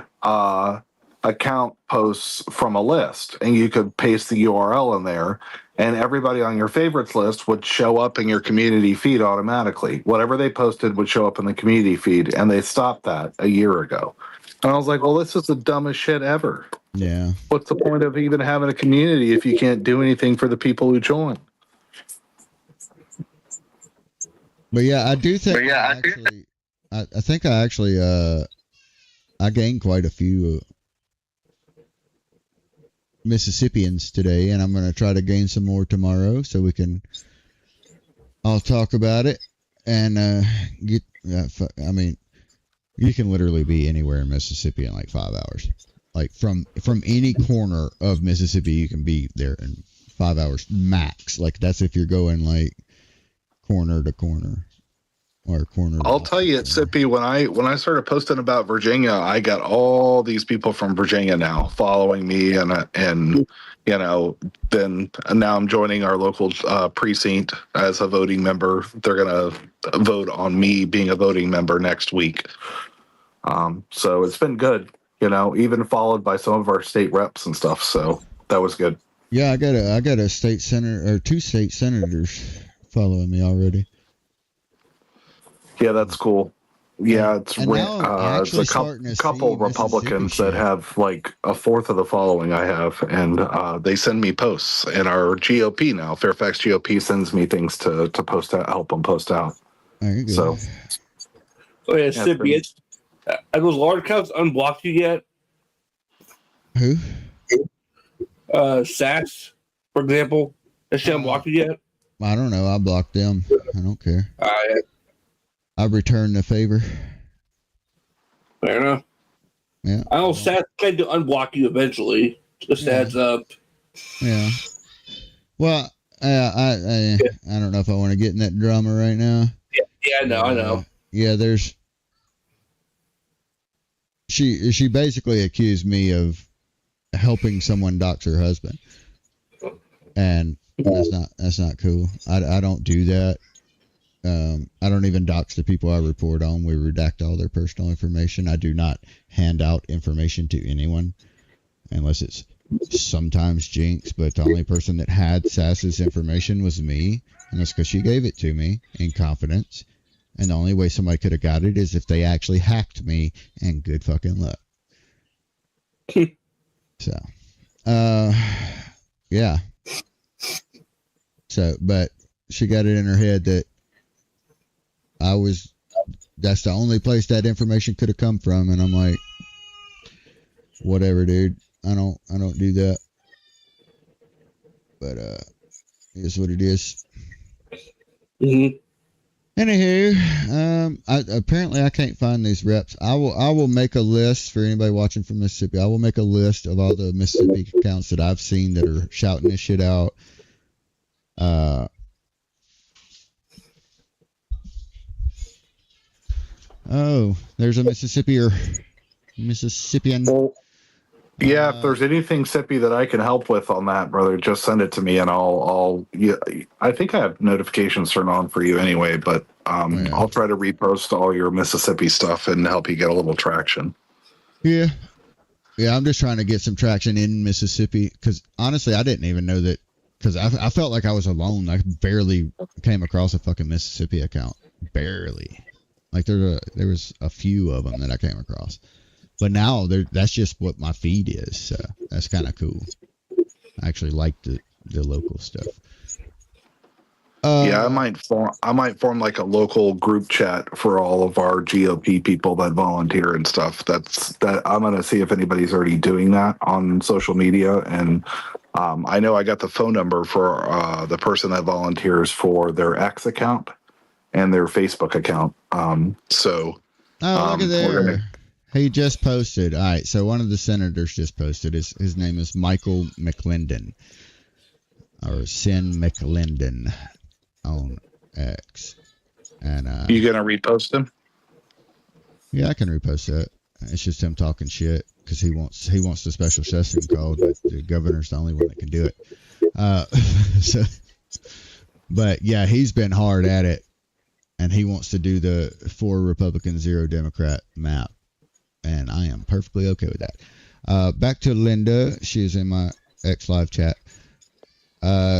account posts from a list, and you could paste the URL in there, and everybody on your favorites list would show up in your community feed automatically. Whatever they posted would show up in the community feed, and they stopped that a year ago. And I was like, well, this is the dumbest shit ever. Yeah. What's the point of even having a community if you can't do anything for the people who join? But yeah, I do think I think I actually I gained quite a few Mississippians today, and I'm going to try to gain some more tomorrow so we can all talk about it and get I mean, you can literally be anywhere in Mississippi in like 5 hours. Like from any corner of Mississippi you can be there in 5 hours max. Like that's if you're going like corner to corner. Or corner. I'll tell you, Sippy, when I started posting about Virginia, I got all these people from Virginia now following me, and you know, then now I'm joining our local precinct as a voting member. They're gonna vote on me being a voting member next week. So it's been good, you know, even followed by some of our state reps and stuff. So that was good. Yeah, I got a state senator or 2 state senators following me already. Yeah, that's cool. Yeah, it's a couple Republicans that have like a fourth of the following I have, and they send me posts. And our GOP now, Fairfax GOP, sends me things to post out, help them post out. So, oh yeah, Sippy, have those large accounts unblocked you yet? Who? SAS, for example, has she unblocked you yet? I don't know. I blocked them. I don't care. Yeah. I returned the favor. Fair enough. Yeah. I know SAS tried to unblock you eventually. Just adds up. Yeah. Well, I don't know if I want to get in that drama right now. Yeah, I know. Yeah, there's. She basically accused me of helping someone dox her husband, and that's not cool. I don't do that. I don't even dox the people I report on. We redact all their personal information. I do not hand out information to anyone unless it's sometimes Jinx, but the only person that had Sass's information was me, and that's because she gave it to me in confidence. And the only way somebody could have got it is if they actually hacked me, and good fucking luck. So, yeah. So, but she got it in her head that that's the only place that information could have come from, and I'm like, whatever, dude. I don't do that. But it's what it is. Mm-hmm. Anywho, apparently I can't find these reps. I will make a list for anybody watching from Mississippi. I will make a list of all the Mississippi accounts that I've seen that are shouting this shit out. Oh, there's a Mississippian. Well, yeah, if there's anything Sippy that I can help with on that, brother, just send it to me, and I'll. Yeah, I think I have notifications turned on for you anyway, but I'll try to repost all your Mississippi stuff and help you get a little traction. Yeah, I'm just trying to get some traction in Mississippi because honestly, I didn't even know that because I felt like I was alone. I barely came across a fucking Mississippi account, barely. Like there was a few of them that I came across. But now that's just what my feed is. So that's kind of cool. I actually like the local stuff. Yeah, I might form like a local group chat for all of our GOP people that volunteer and stuff. I'm gonna see if anybody's already doing that on social media. And I know I got the phone number for the person that volunteers for their X account and their Facebook account. Look at there. He just posted. All right, so one of the senators just posted. His name is Michael McClendon, or Sin McClendon on X. And you gonna repost him? Yeah, I can repost that. It's just him talking shit because he wants the special session called, but the governor's the only one that can do it. But yeah, he's been hard at it, and he wants to do the 4 Republican, 0 Democrat map. And I am perfectly okay with that. Back to Linda. She is in my X Live chat.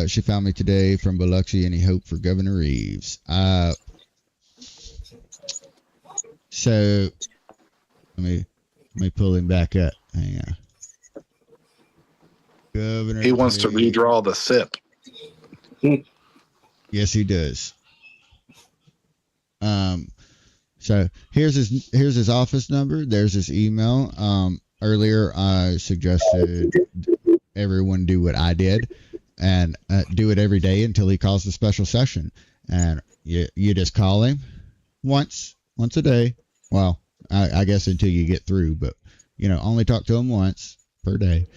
She found me today from Biloxi. Any hope for Governor Reeves? So let me pull him back up. Hang on. Governor. He wants to redraw the SIP. Yes, he does. So here's his office number. There's his email. Earlier I suggested everyone do what I did and do it every day until he calls the special session. And you just call him once a day. Well, I guess until you get through, but only talk to him once per day,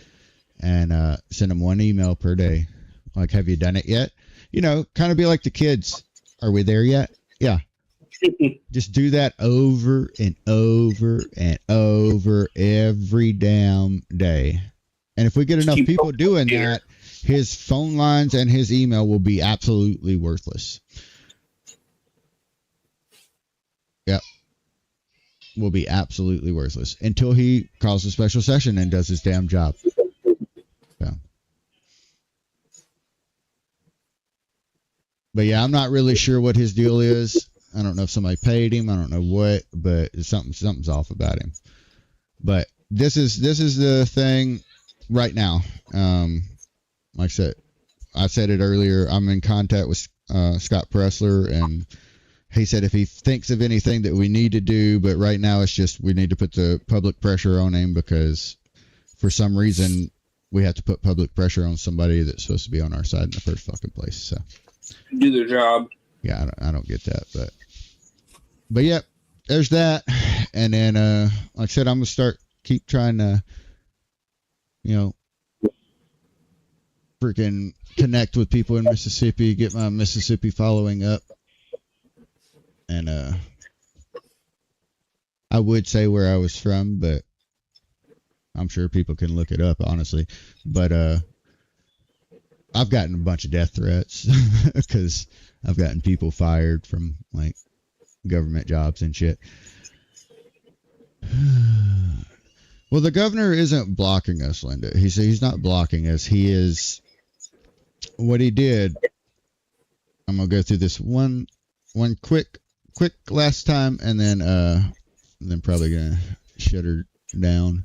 and send him one email per day. Like, have you done it yet? Kind of be like the kids. Are we there yet? Yeah. Just do that over and over and over every damn day. And if we get enough people doing that, his phone lines and his email will be absolutely worthless. Yep. Will be absolutely worthless until he calls a special session and does his damn job. So. But yeah, I'm not really sure what his deal is. I don't know if somebody paid him. I don't know what, but something's off about him. But this is the thing right now. Like I said it earlier. I'm in contact with Scott Pressler, and he said if he thinks of anything that we need to do, but right now it's just we need to put the public pressure on him because for some reason we have to put public pressure on somebody that's supposed to be on our side in the first fucking place. So do their job. Yeah, I don't get that, but yeah, there's that. And then like I said, I'm gonna keep trying to freaking connect with people in Mississippi, get my Mississippi following up. And I would say where I was from, but I'm sure people can look it up, honestly. But I've gotten a bunch of death threats because I've gotten people fired from like government jobs and shit. Well, the governor isn't blocking us, Linda. He's not blocking us. He is. What he did. I'm gonna go through this one quick last time, and then probably gonna shut her down.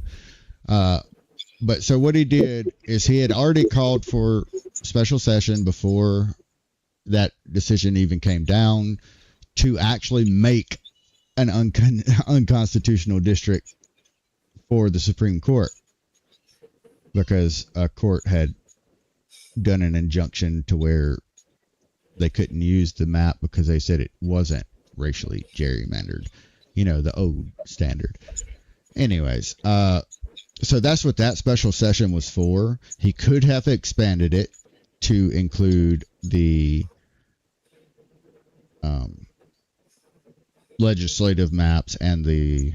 But so what he did is he had already called for special session before that decision even came down to actually make an unconstitutional district for the Supreme Court because a court had done an injunction to where they couldn't use the map because they said it wasn't racially gerrymandered, the old standard. Anyways, so that's what that special session was for. He could have expanded it to include the legislative maps and the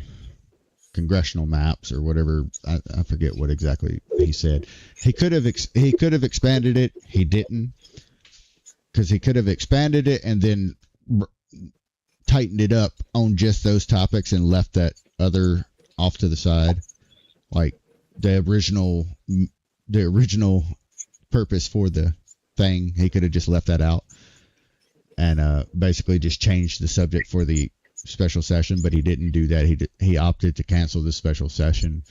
congressional maps or whatever. I forget what exactly he said. He could have expanded it. He didn't, because he could have expanded it and then tightened it up on just those topics and left that other off to the side, like the original purpose for the thing. He could have just left that out and basically just changed the subject for the special session, but he didn't do that. He opted to cancel the special session.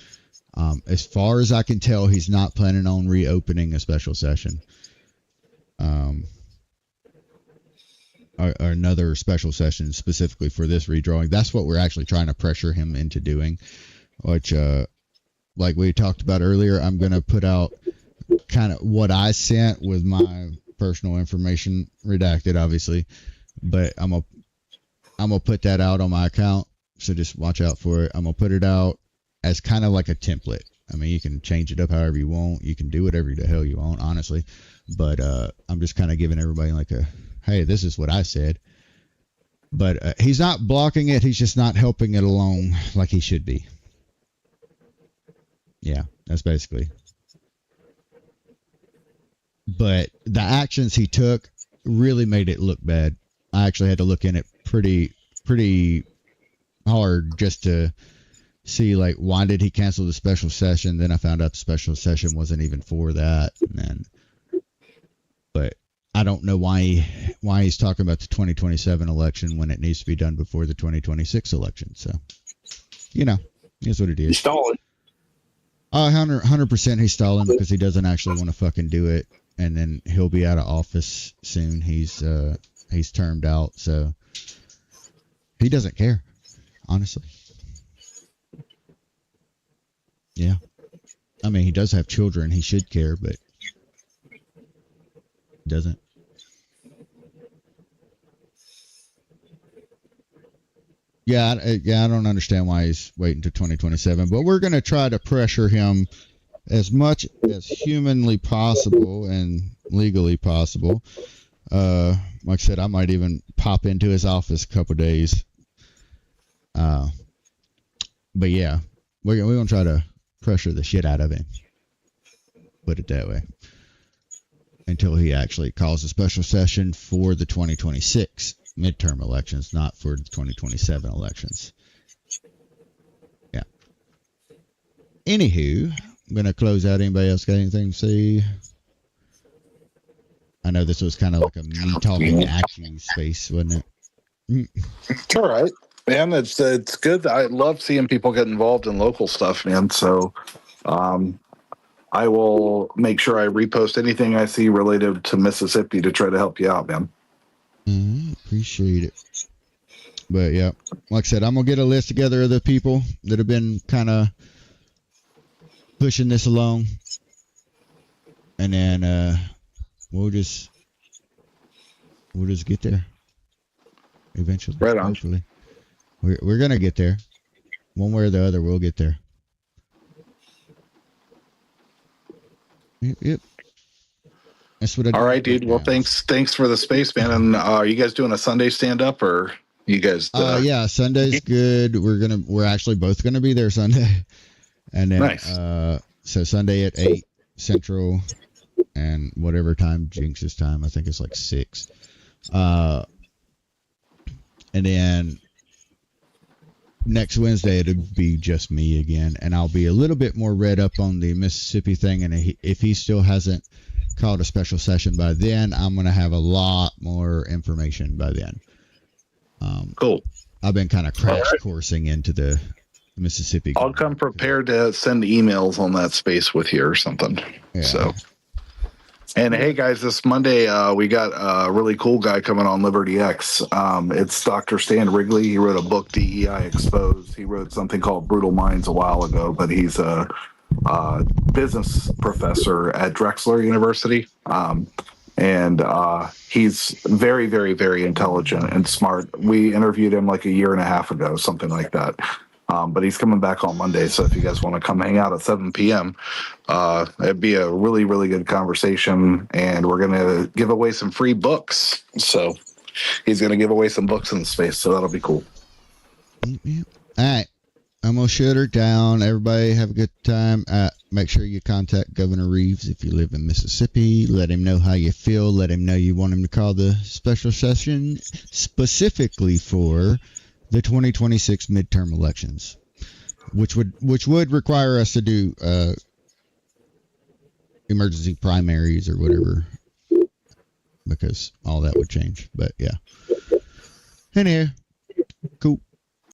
As far as I can tell, he's not planning on reopening a special session. Or another special session specifically for this redrawing. That's what we're actually trying to pressure him into doing, which, like we talked about earlier, I'm going to put out kind of what I sent with my personal information redacted, obviously, but I'm gonna put that out on my account, so just watch out for it. I'm gonna put it out as kind of like a template. I mean, you can change it up however you want. You can do whatever the hell you want, honestly. But I'm just kind of giving everybody like a, hey, this is what I said. But he's not blocking it. He's just not helping it along like he should be. Yeah, that's basically. But the actions he took really made it look bad. I actually had to look in it pretty hard just to see like why did he cancel the special session. Then I found out the special session wasn't even for that. But I don't know why he's talking about the 2027 election when it needs to be done before the 2026 election. So, here's what it is. He's stalling. 100% he's stalling because he doesn't actually want to fucking do it, and then he'll be out of office soon. He's termed out, so he doesn't care, honestly. Yeah. I mean, he does have children. He should care, but doesn't. Yeah, I don't understand why he's waiting to 2027, but we're going to try to pressure him as much as humanly possible and legally possible. Like I said, I might even pop into his office a couple days. But yeah, we're going to try to pressure the shit out of him. Put it that way. Until he actually calls a special session for the 2026 midterm elections, not for the 2027 elections. Yeah. Anywho, I'm going to close out. Anybody else got anything to say? I know this was kind of like a me talking at you space, wasn't it? It's all right, man. It's good. I love seeing people get involved in local stuff, man. So I will make sure I repost anything I see related to Mississippi to try to help you out, man. Appreciate it. But yeah, like I said, I'm gonna get a list together of the people that have been kind of pushing this along, and then we'll just get there eventually. Right on. Hopefully, we're gonna get there, one way or the other. We'll get there. Yep. That's what I do. All right, dude. Well, thanks for the space, man. And are you guys doing a Sunday stand up, or you guys? Yeah, Sunday's good. We're actually both gonna be there Sunday, and then nice. So Sunday at 8 Central, and whatever time Jinx's time, I think it's like 6. And then next Wednesday it'll be just me again, and I'll be a little bit more read up on the Mississippi thing. And if he still hasn't called a special session by then, I'm going to have a lot more information by then. Cool. I've been kind of crash coursing into the Mississippi. I'll come prepared to send emails on that space with you or something. Yeah. So, and hey guys, this Monday we got a really cool guy coming on Liberty X. It's Dr. Stan Wrigley. He wrote a book, DEI Exposed. He wrote something called Brutal Minds a while ago, but he's a business professor at Drexel University. And he's very, very, very intelligent and smart. We interviewed him like a year and a half ago, something like that. But he's coming back on Monday. So if you guys want to come hang out at 7 p.m., it'd be a really, really good conversation. And we're going to give away some free books. So he's going to give away some books in the space. So that'll be cool. All right. I'm going to shut her down. Everybody have a good time. Make sure you contact Governor Reeves if you live in Mississippi. Let him know how you feel. Let him know you want him to call the special session specifically for the 2026 midterm elections, which would require us to do emergency primaries or whatever, because all that would change. But yeah. Anyway, cool.